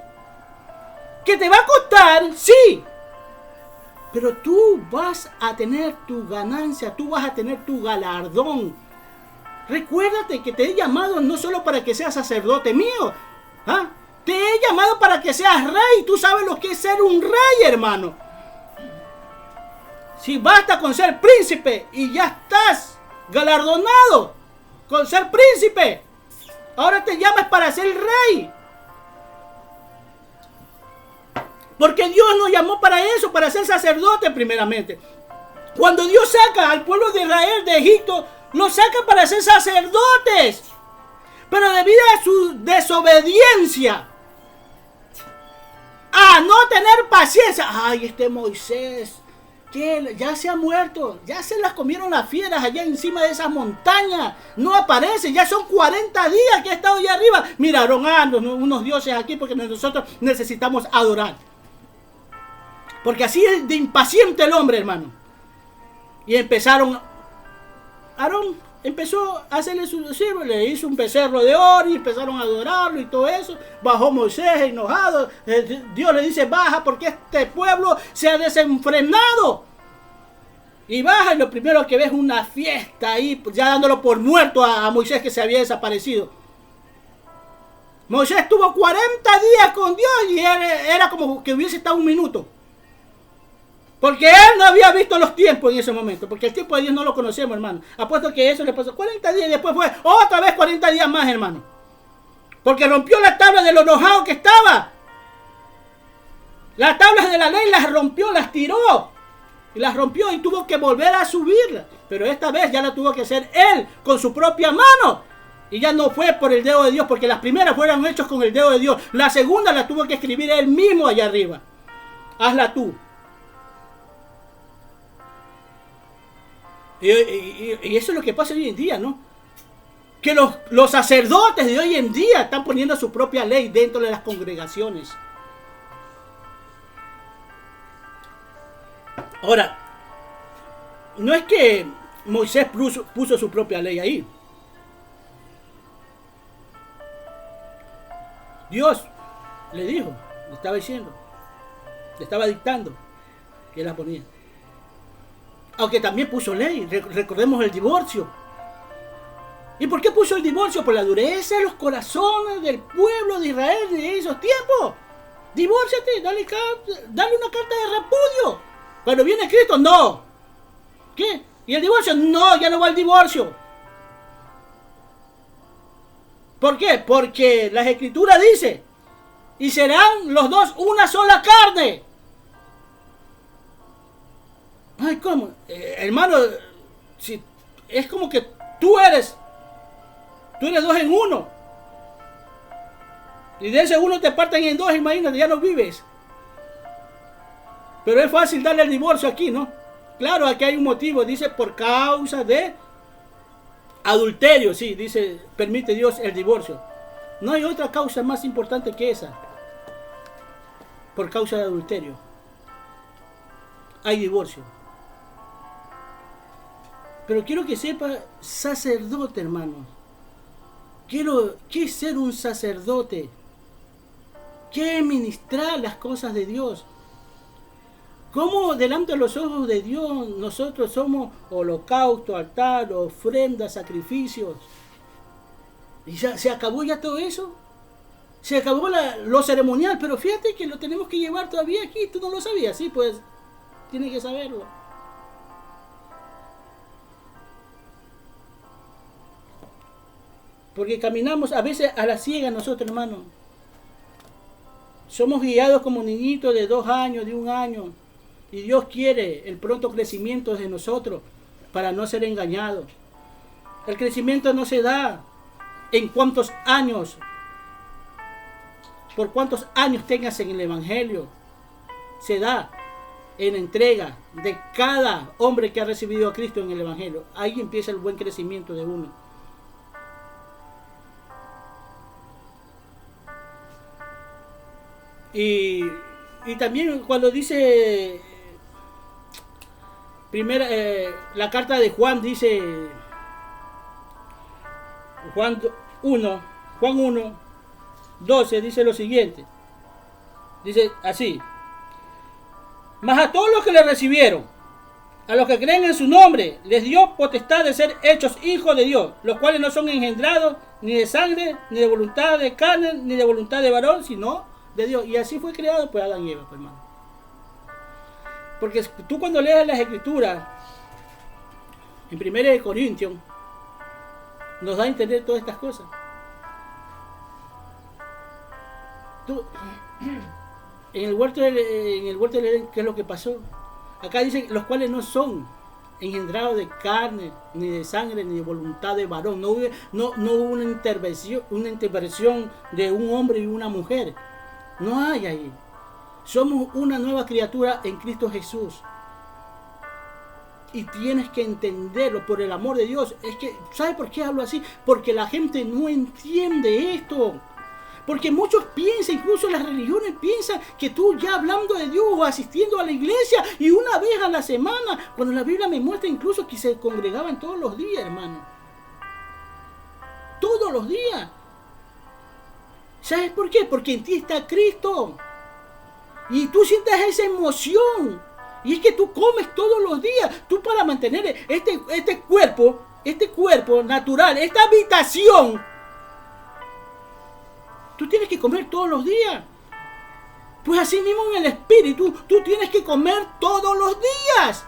¿Que te va a costar? Sí. Pero tú vas a tener tu ganancia, tú vas a tener tu galardón. Recuérdate que te he llamado no solo para que seas sacerdote mío. ¿Ah? Te he llamado para que seas rey. Tú sabes lo que es ser un rey, hermano. Si basta con ser príncipe y ya estás galardonado con ser príncipe. Ahora te llamas para ser rey. Porque Dios nos llamó para eso, para ser sacerdotes primeramente. Cuando Dios saca al pueblo de Israel de Egipto, lo saca para ser sacerdotes. Pero debido a su desobediencia, a no tener paciencia, ay, este Moisés, que ya se ha muerto, ya se las comieron las fieras allá encima de esas montañas, no aparece, ya son 40 días que ha estado allá arriba. Miraron unos dioses aquí porque nosotros necesitamos adorar. Porque así es de impaciente el hombre, hermano. Y empezaron, Aarón empezó a hacerle su siervo, le hizo un becerro de oro y empezaron a adorarlo y todo eso. Bajó Moisés enojado, Dios le dice, baja porque este pueblo se ha desenfrenado. Y baja y lo primero que ve es una fiesta ahí, ya dándolo por muerto a Moisés que se había desaparecido. Moisés estuvo 40 días con Dios y era como que hubiese estado un minuto. Porque él no había visto los tiempos en ese momento. Porque el tiempo de Dios no lo conocemos, hermano. Apuesto que eso le pasó 40 días y después fue otra vez 40 días más, hermano. Porque rompió la tabla de lo enojado que estaba. Las tablas de la ley las rompió, las tiró. Y las rompió y tuvo que volver a subirla. Pero esta vez ya la tuvo que hacer él con su propia mano. Y ya no fue por el dedo de Dios. Porque las primeras fueron hechas con el dedo de Dios. La segunda la tuvo que escribir él mismo allá arriba. Hazla tú. Y eso es lo que pasa hoy en día, ¿no? Que los sacerdotes de hoy en día están poniendo su propia ley dentro de las congregaciones. Ahora, no es que Moisés puso su propia ley ahí. Dios le dijo, le estaba diciendo, le estaba dictando que la ponía. Aunque también puso ley, recordemos el divorcio. ¿Y por qué puso el divorcio? Por la dureza de los corazones del pueblo de Israel de esos tiempos. Divórciate, dale una carta de repudio. Cuando viene Cristo, no. ¿Qué? ¿Y el divorcio? No, ya no va el divorcio. ¿Por qué? Porque las escrituras dice, y serán los dos una sola carne. Ay, ¿cómo? Hermano, si es como que tú eres dos en uno. Y de ese uno te parten en dos, imagínate, ya no vives. Pero es fácil darle el divorcio aquí, ¿no? Claro, aquí hay un motivo, dice por causa de adulterio, sí, dice, permite Dios el divorcio. No hay otra causa más importante que esa. Por causa de adulterio. Hay divorcio. Pero quiero que sepa, sacerdote, hermano. ¿Qué es ser un sacerdote? ¿Qué es ministrar las cosas de Dios? ¿Cómo delante de los ojos de Dios nosotros somos holocausto, altar, ofrenda, sacrificios? ¿Y se acabó ya todo eso? Se acabó lo ceremonial, pero fíjate que lo tenemos que llevar todavía aquí. Tú no lo sabías, sí, pues tienes que saberlo. Porque caminamos a veces a la ciega nosotros, hermano. Somos guiados como niñitos de 2 años, de 1 año. Y Dios quiere el pronto crecimiento de nosotros para no ser engañados. El crecimiento no se da en cuántos años, por cuántos años tengas en el Evangelio. Se da en la entrega de cada hombre que ha recibido a Cristo en el Evangelio. Ahí empieza el buen crecimiento de uno. Y también cuando dice la carta de Juan, dice Juan 1, 12, dice lo siguiente. Dice así: mas a todos los que le recibieron, a los que creen en su nombre, les dio potestad de ser hechos hijos de Dios, los cuales no son engendrados ni de sangre, ni de voluntad de carne, ni de voluntad de varón, sino de Dios. Y así fue creado pues Adán y Eva, pues, hermano. Porque tú cuando lees las escrituras en 1 Corintios nos da a entender todas estas cosas. en el huerto del Edén, ¿qué es lo que pasó? Acá dice, los cuales no son engendrados de carne, ni de sangre, ni de voluntad de varón. No hubo una intervención de un hombre y una mujer. No hay ahí. Somos una nueva criatura en Cristo Jesús. Y tienes que entenderlo por el amor de Dios. Es que, ¿sabe por qué hablo así? Porque la gente no entiende esto. Porque muchos piensan, incluso las religiones piensan que tú ya hablando de Dios o asistiendo a la iglesia y una vez a la semana, cuando la Biblia me muestra incluso que se congregaban todos los días, hermano. Todos los días. ¿Sabes por qué? Porque en ti está Cristo. Y tú sientes esa emoción. Y es que tú comes todos los días. Tú para mantener este cuerpo natural, esta habitación, tú tienes que comer todos los días. Pues así mismo en el espíritu, tú tienes que comer todos los días.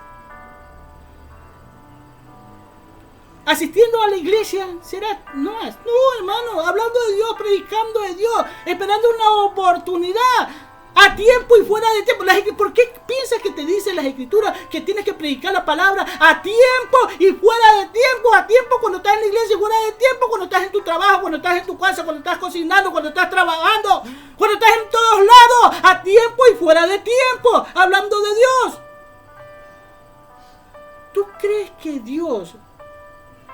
Asistiendo a la iglesia será más. No, hermano, hablando de Dios, predicando de Dios, esperando una oportunidad. A tiempo y fuera de tiempo. ¿Por qué piensas que te dicen las escrituras que tienes que predicar la palabra a tiempo y fuera de tiempo? A tiempo cuando estás en la iglesia y fuera de tiempo cuando estás en tu trabajo, cuando estás en tu casa, cuando estás cocinando, cuando estás trabajando, cuando estás en todos lados. A tiempo y fuera de tiempo. Hablando de Dios. ¿Tú crees que Dios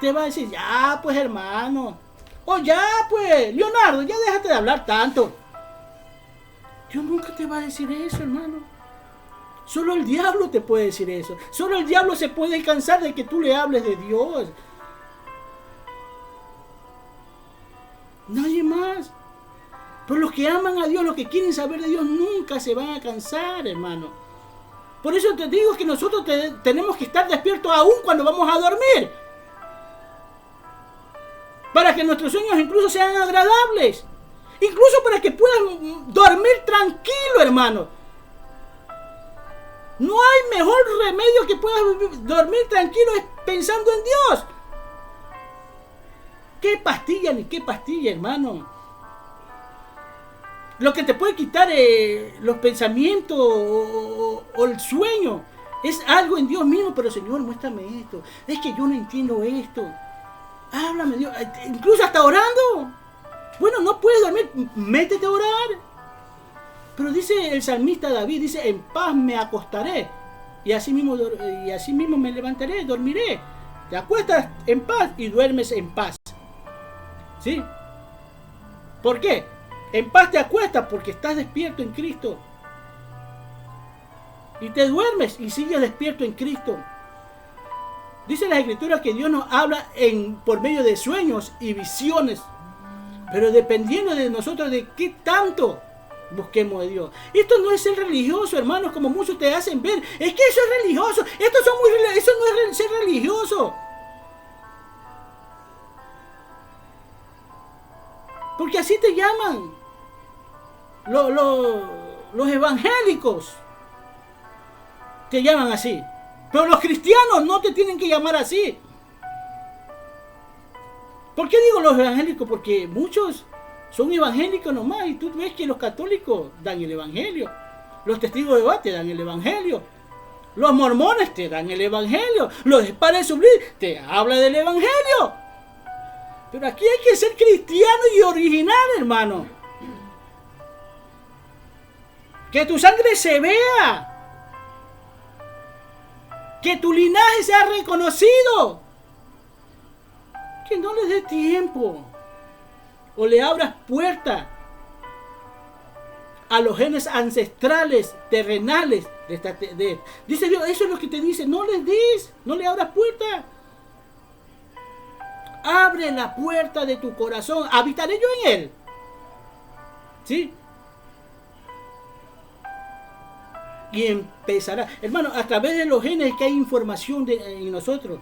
te va a decir, ya pues hermano, o ya pues Leonardo, ya déjate de hablar tanto? Dios nunca te va a decir eso, hermano. Solo el diablo te puede decir eso. Solo el diablo se puede cansar de que tú le hables de Dios. Nadie más. Pero los que aman a Dios, los que quieren saber de Dios, nunca se van a cansar, hermano. Por eso te digo que nosotros tenemos que estar despiertos aún cuando vamos a dormir. Para que nuestros sueños incluso sean agradables. Incluso para que puedan dormir tranquilo, hermano. No hay mejor remedio que puedas dormir tranquilo es pensando en Dios. ¿Qué pastilla ni qué pastilla, hermano? Lo que te puede quitar los pensamientos o el sueño es algo en Dios mismo. Pero Señor, muéstrame esto. Es que yo no entiendo esto. Háblame, Dios. Incluso hasta orando. Bueno, no puedes dormir, métete a orar. Pero dice el salmista David, dice, en paz me acostaré y así mismo me levantaré, dormiré. Te acuestas en paz y duermes en paz. ¿Sí? ¿Por qué? En paz te acuestas porque estás despierto en Cristo. Y te duermes y sigues despierto en Cristo. Dice las escrituras que Dios nos habla por medio de sueños y visiones. Pero dependiendo de nosotros de qué tanto busquemos de Dios. Esto no es ser religioso, hermanos, como muchos te hacen ver. Es que eso es religioso. Eso no es ser religioso. Porque así te llaman los evangélicos. Te llaman así. Pero los cristianos no te tienen que llamar así. ¿Por qué digo los evangélicos? Porque muchos son evangélicos nomás. Y tú ves que los católicos dan el evangelio. Los testigos de Jehová te dan el evangelio. Los mormones te dan el evangelio. Los padres sublimes te hablan del evangelio. Pero aquí hay que ser cristiano y original, hermano. Que tu sangre se vea. Que tu linaje sea reconocido. Que no les dé tiempo. O le abras puerta a los genes ancestrales, terrenales. Dice Dios, eso es lo que te dice. No les des, no le abras puerta. Abre la puerta de tu corazón. Habitaré yo en él. ¿Sí? Y empezará. Hermano, a través de los genes que hay información en nosotros.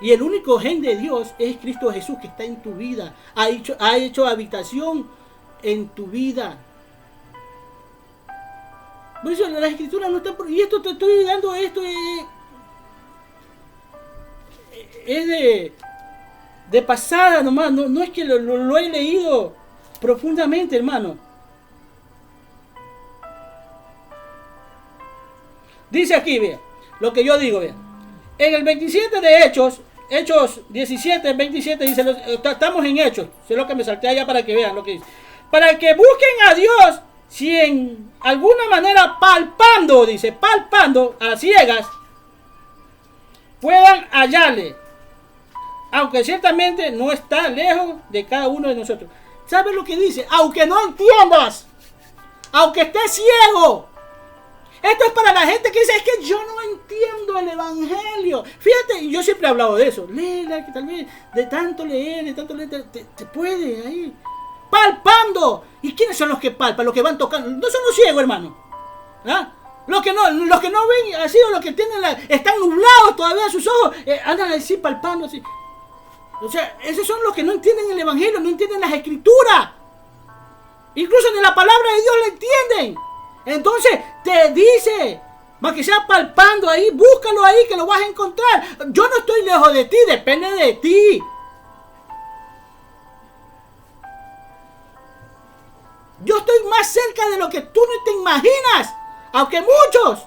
Y el único gen de Dios es Cristo Jesús que está en tu vida. Ha hecho habitación en tu vida. Por eso la escritura no está... Y esto te estoy dando, esto es de pasada nomás. No es que lo he leído profundamente, hermano. Dice aquí, vean, lo que yo digo, vean. En el 27 de Hechos 17, 27, dice, estamos en Hechos, sé lo que me salté allá para que vean lo que dice. Para que busquen a Dios, si en alguna manera palpando, dice, palpando a ciegas, puedan hallarle, aunque ciertamente no está lejos de cada uno de nosotros. ¿Sabes lo que dice? Aunque no entiendas, aunque estés ciego. Esto es para la gente que dice, es que yo no entiendo el evangelio. Fíjate, yo siempre he hablado de eso. Léela, que tal vez de tanto leer, te puede ahí. Palpando. ¿Y quiénes son los que palpan? Los que van tocando. No son los ciegos, hermano. ¿Ah? Los que no ven, así, o los que tienen están nublados todavía sus ojos, andan así palpando así. O sea, esos son los que no entienden el evangelio, no entienden las escrituras. Incluso ni la palabra de Dios la entienden. Entonces te dice, más que sea palpando ahí, búscalo ahí que lo vas a encontrar. Yo no estoy lejos de ti, depende de ti. Yo estoy más cerca de lo que tú no te imaginas, aunque muchos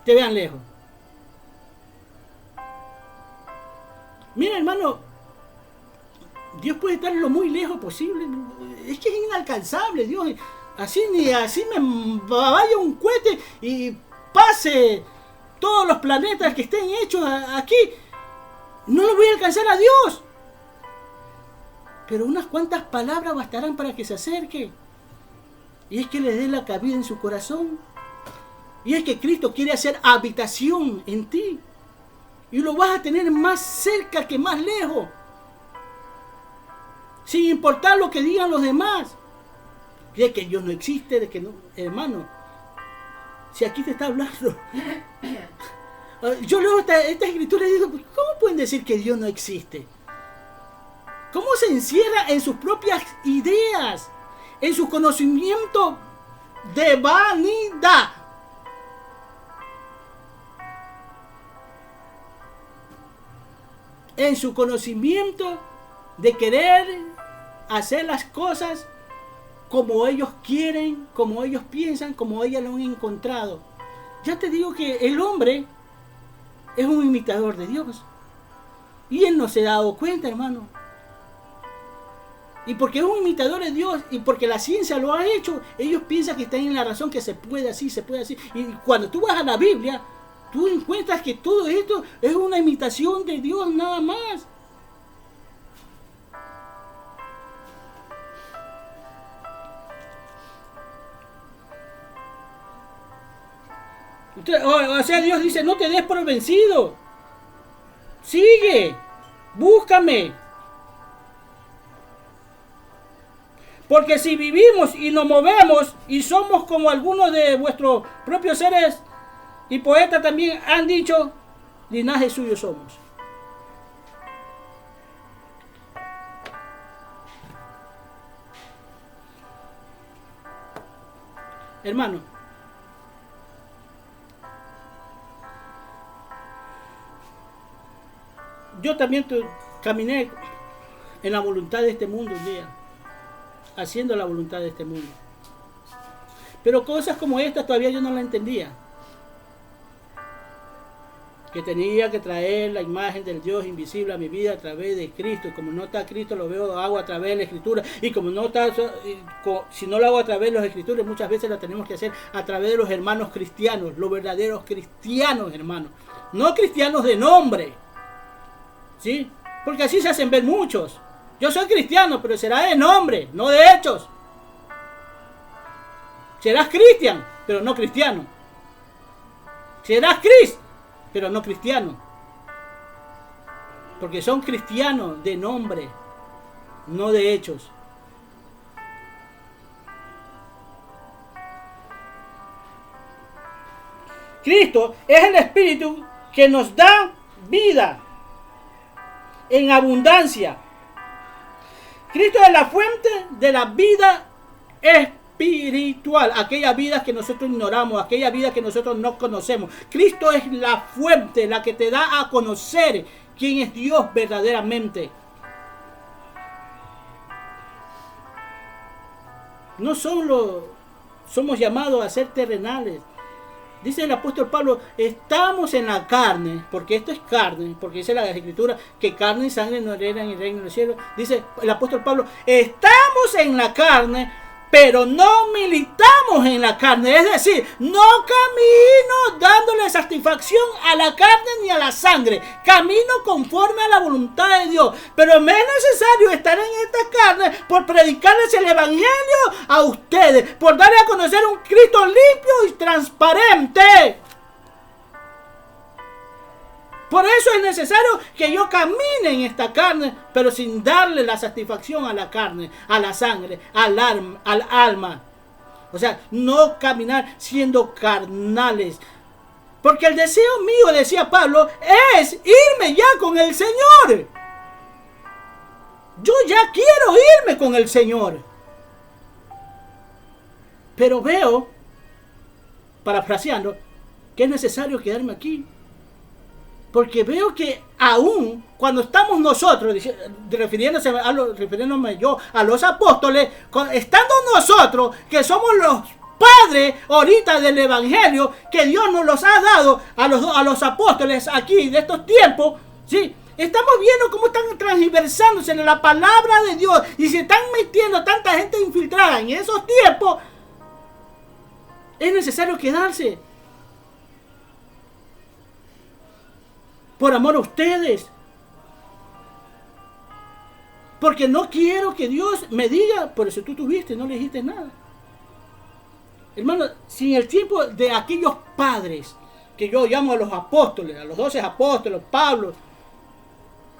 te vean lejos. Mira, hermano, Dios puede estar lo muy lejos posible. Es que es inalcanzable, Dios. Ni así me vaya un cohete y pase todos los planetas que estén hechos aquí. No lo voy a alcanzar a Dios. Pero unas cuantas palabras bastarán para que se acerque. Y es que le dé la cabida en su corazón. Y es que Cristo quiere hacer habitación en ti. Y lo vas a tener más cerca que más lejos. Sin importar lo que digan los demás. De que Dios no existe, de que no. Hermano, si aquí te está hablando. Yo leo esta escritura y digo, ¿cómo pueden decir que Dios no existe? ¿Cómo se encierra en sus propias ideas? En su conocimiento de vanidad. En su conocimiento de querer hacer las cosas como ellos quieren, como ellos piensan, como ellos lo han encontrado. Ya te digo que el hombre es un imitador de Dios. Y él no se ha dado cuenta, hermano. Y porque es un imitador de Dios y porque la ciencia lo ha hecho, ellos piensan que están en la razón, que se puede así, se puede así. Y cuando tú vas a la Biblia, tú encuentras que todo esto es una imitación de Dios nada más. O sea, Dios dice, no te des por vencido. Sigue, búscame. Porque si vivimos y nos movemos y somos como algunos de vuestros propios seres y poetas también han dicho, linaje suyo somos. Hermano, yo también caminé en la voluntad de este mundo un día, haciendo la voluntad de este mundo. Pero cosas como estas todavía yo no la entendía. Que tenía que traer la imagen del Dios invisible a mi vida a través de Cristo. Y como no está Cristo, lo hago a través de la Escritura. Y como no está, si no lo hago a través de las Escrituras, muchas veces lo tenemos que hacer a través de los hermanos cristianos, los verdaderos cristianos, hermanos. No cristianos de nombre, ¿sí? Porque así se hacen ver muchos. Yo soy cristiano, pero será de nombre, no de hechos. Serás cristiano, pero no cristiano. Serás Cristo, pero no cristiano. Porque son cristianos de nombre, no de hechos. Cristo es el Espíritu que nos da vida en abundancia. Cristo es la fuente de la vida espiritual, aquellas vidas que nosotros ignoramos, aquellas vidas que nosotros no conocemos. Cristo es la fuente, la que te da a conocer quién es Dios verdaderamente. No son somos llamados a ser terrenales. Dice el apóstol Pablo, estamos en la carne, porque esto es carne, porque dice la Escritura que carne y sangre no heredan el reino del cielo. Dice el apóstol Pablo, estamos en la carne, pero no militamos en la carne. Es decir, no camino dándole satisfacción a la carne ni a la sangre. Camino conforme a la voluntad de Dios. Pero me es necesario estar en esta carne por predicarles el evangelio a ustedes. Por darle a conocer un Cristo limpio y transparente. Por eso es necesario que yo camine en esta carne, pero sin darle la satisfacción a la carne, a la sangre, al alma. O sea, no caminar siendo carnales. Porque el deseo mío, decía Pablo, es irme ya con el Señor. Yo ya quiero irme con el Señor. Pero veo, parafraseando, que es necesario quedarme aquí. Porque veo que aún cuando estamos nosotros, refiriéndome yo a los apóstoles, estando nosotros, que somos los padres ahorita del evangelio, que Dios nos los ha dado a los apóstoles aquí de estos tiempos, ¿sí? Estamos viendo cómo están transversándose en la palabra de Dios y se están metiendo tanta gente infiltrada en esos tiempos. Es necesario quedarse. Por amor a ustedes. Porque no quiero que Dios me diga, por eso tú tuviste, no le dijiste nada. Hermano, si en el tiempo de aquellos padres, que yo llamo a los apóstoles, a los 12 apóstoles, Pablo,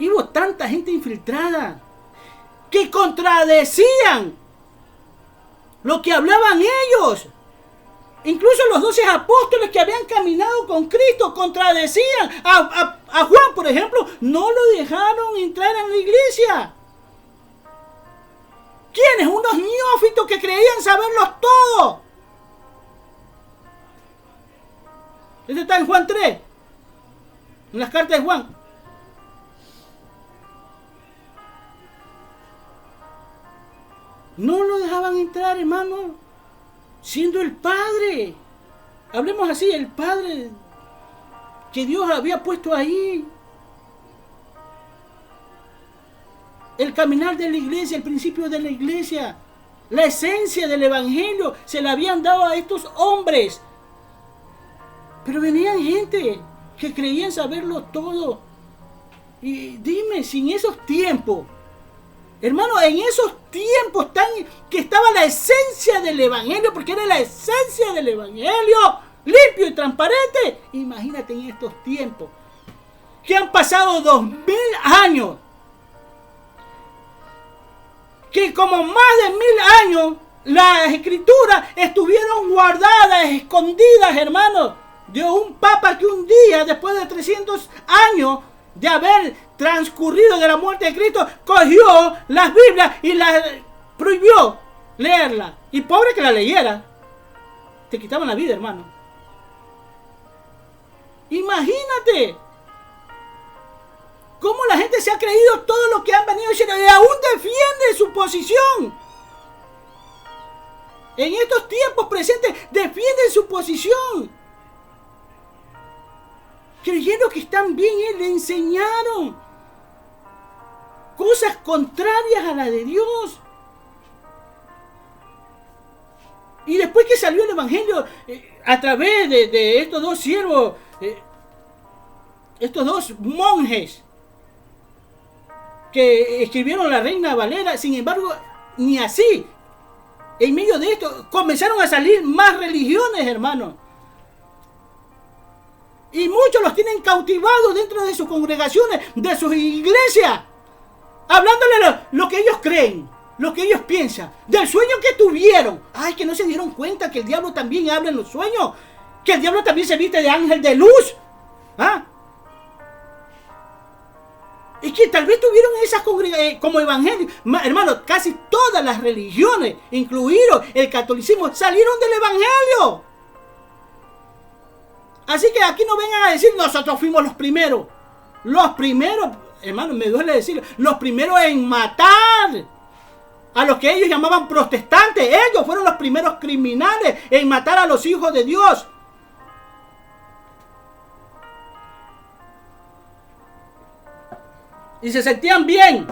hubo tanta gente infiltrada que contradecían lo que hablaban ellos. Incluso los 12 apóstoles que habían caminado con Cristo contradecían. A Juan, por ejemplo, no lo dejaron entrar en la iglesia. ¿Quiénes? Unos neófitos que creían saberlos todo. Esto está en Juan 3. En las cartas de Juan. No lo dejaban entrar, hermano. Siendo el Padre, hablemos así, el Padre que Dios había puesto ahí. El caminar de la iglesia, el principio de la iglesia, la esencia del evangelio, se la habían dado a estos hombres. Pero venían gente que creían saberlo todo. Y dime, si en esos tiempos, hermano, en esos tiempos que estaba la esencia del evangelio, porque era la esencia del evangelio, limpio y transparente. Imagínate en estos tiempos, que han pasado 2000 años, que como más de 1000 años, las escrituras estuvieron guardadas, escondidas, hermano, de un papa que un día, después de 300 años, de haber transcurrido de la muerte de Cristo, cogió las Biblias y las prohibió leerla. Y pobre que la leyera, te quitaban la vida, hermano. Imagínate cómo la gente se ha creído todo lo que han venido diciendo y aún defiende su posición. En estos tiempos presentes defienden su posición, creyendo que están bien, y le enseñaron cosas contrarias a la de Dios. Y después que salió el evangelio a través de estos dos siervos, estos dos monjes que escribieron la Reina Valera, sin embargo, ni así, en medio de esto comenzaron a salir más religiones, hermano. Y muchos los tienen cautivados dentro de sus congregaciones, de sus iglesias, hablándole lo que ellos creen, lo que ellos piensan, del sueño que tuvieron. Ay, que no se dieron cuenta que el diablo también habla en los sueños, que el diablo también se viste de ángel de luz. ¿Ah? Y que tal vez tuvieron esas congregaciones como evangelio. Hermano, casi todas las religiones, incluido el catolicismo, salieron del evangelio. Así que aquí no vengan a decir, nosotros fuimos los primeros. Los primeros, hermano, me duele decirlo, los primeros en matar. a los que ellos llamaban protestantes. Ellos fueron los primeros criminales en matar a los hijos de Dios. Y se sentían bien.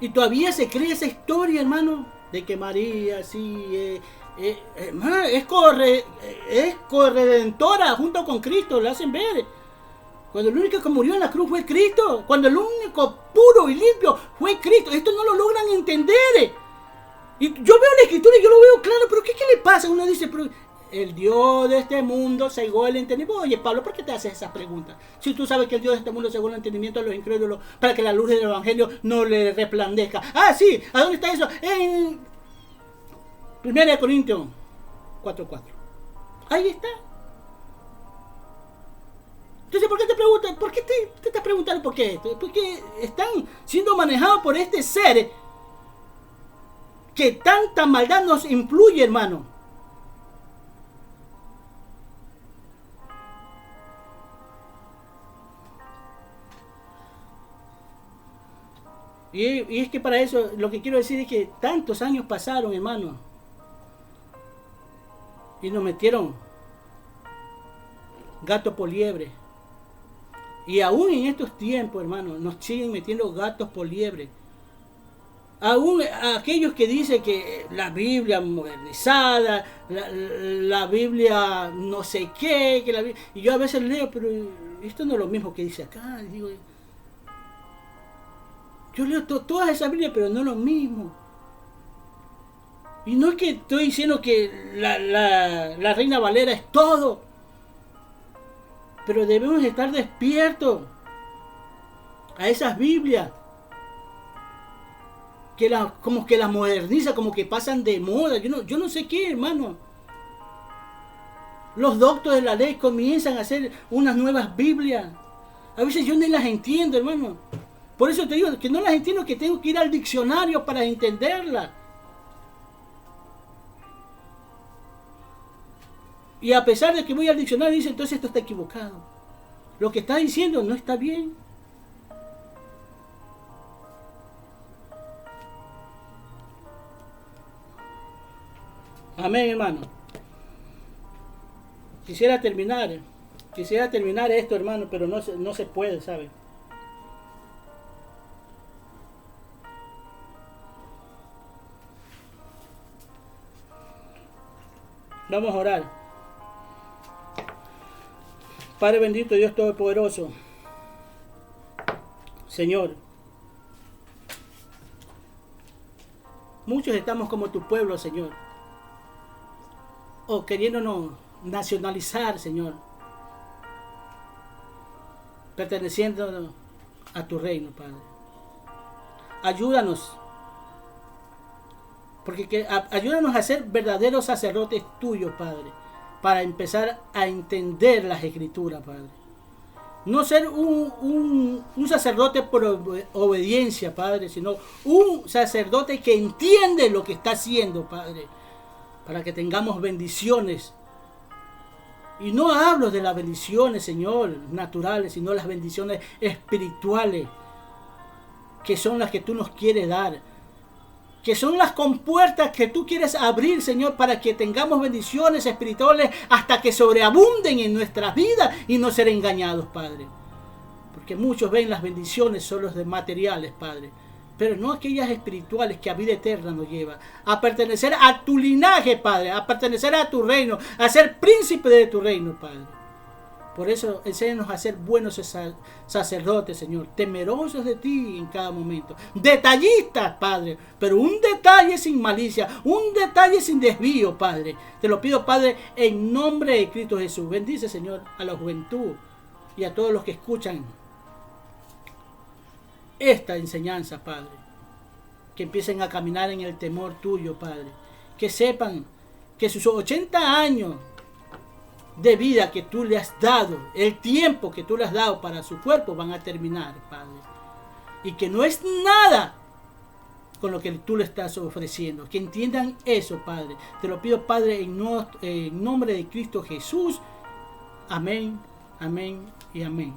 Y todavía se cree esa historia, hermano, de que María sí es corredentora junto con Cristo, lo hacen ver. Cuando el único que murió en la cruz fue Cristo. Cuando el único puro y limpio fue Cristo. Esto no lo logran entender. Y yo veo la escritura y yo lo veo claro, pero ¿qué le pasa? Uno dice, pero el Dios de este mundo cegó el entendimiento. Oye, Pablo, ¿por qué te haces esas preguntas? Si tú sabes que el Dios de este mundo cegó el entendimiento de los incrédulos para que la luz del evangelio no le resplandezca. Ah, sí, ¿a dónde está eso? En 1 Corintios 4:4. Ahí está. Entonces, ¿por qué te preguntan? ¿Por qué te estás preguntando por qué? Porque están siendo manejados por este ser que tanta maldad nos influye, hermano. Y es que para eso, lo que quiero decir es que tantos años pasaron, hermano, y nos metieron gato por liebre. Y aún en estos tiempos, hermano, nos siguen metiendo gatos por liebre. Aún aquellos que dicen que la Biblia modernizada, la Biblia no sé qué, y yo a veces leo, pero esto no es lo mismo que dice acá. Digo, yo leo todas esas Biblias, pero no es lo mismo. Y no es que estoy diciendo que la Reina Valera es todo, pero debemos estar despiertos a esas Biblias que como que las moderniza, como que pasan de moda. Yo no sé qué, hermano. Los doctores de la ley comienzan a hacer unas nuevas Biblias. A veces yo ni las entiendo, hermano. Por eso te digo que no las entiendo, que tengo que ir al diccionario para entenderlas. Y a pesar de que voy al diccionario, dice, entonces esto está equivocado. Lo que está diciendo no está bien. Amén, hermano. Quisiera terminar esto, hermano, pero no se puede, ¿sabe? Vamos a orar. Padre bendito, Dios Todopoderoso, Señor, muchos estamos como tu pueblo, Señor, o queriéndonos nacionalizar, Señor, perteneciendo a tu reino, Padre. Ayúdanos, ayúdanos a ser verdaderos sacerdotes tuyos, Padre, para empezar a entender las Escrituras, Padre. No ser un sacerdote por obediencia, Padre, sino un sacerdote que entiende lo que está haciendo, Padre, para que tengamos bendiciones. Y no hablo de las bendiciones, Señor, naturales, sino las bendiciones espirituales, que son las que tú nos quieres dar, que son las compuertas que tú quieres abrir, Señor, para que tengamos bendiciones espirituales hasta que sobreabunden en nuestras vidas y no ser engañados, Padre. Porque muchos ven las bendiciones solo de materiales, Padre, pero no aquellas espirituales que a vida eterna nos lleva a pertenecer a tu linaje, Padre, a pertenecer a tu reino, a ser príncipe de tu reino, Padre. Por eso enséñanos a ser buenos sacerdotes, Señor, temerosos de ti en cada momento, detallistas, Padre, pero un detalle sin malicia, un detalle sin desvío, Padre. Te lo pido, Padre, en nombre de Cristo Jesús. Bendice, Señor, a la juventud y a todos los que escuchan esta enseñanza, Padre, que empiecen a caminar en el temor tuyo, Padre, que sepan que sus 80 años de vida que tú le has dado, el tiempo que tú le has dado para su cuerpo van a terminar, Padre, y que no es nada con lo que tú le estás ofreciendo. Que entiendan eso, Padre. Te lo pido, Padre, en nombre de Cristo Jesús. Amén, amén y amén.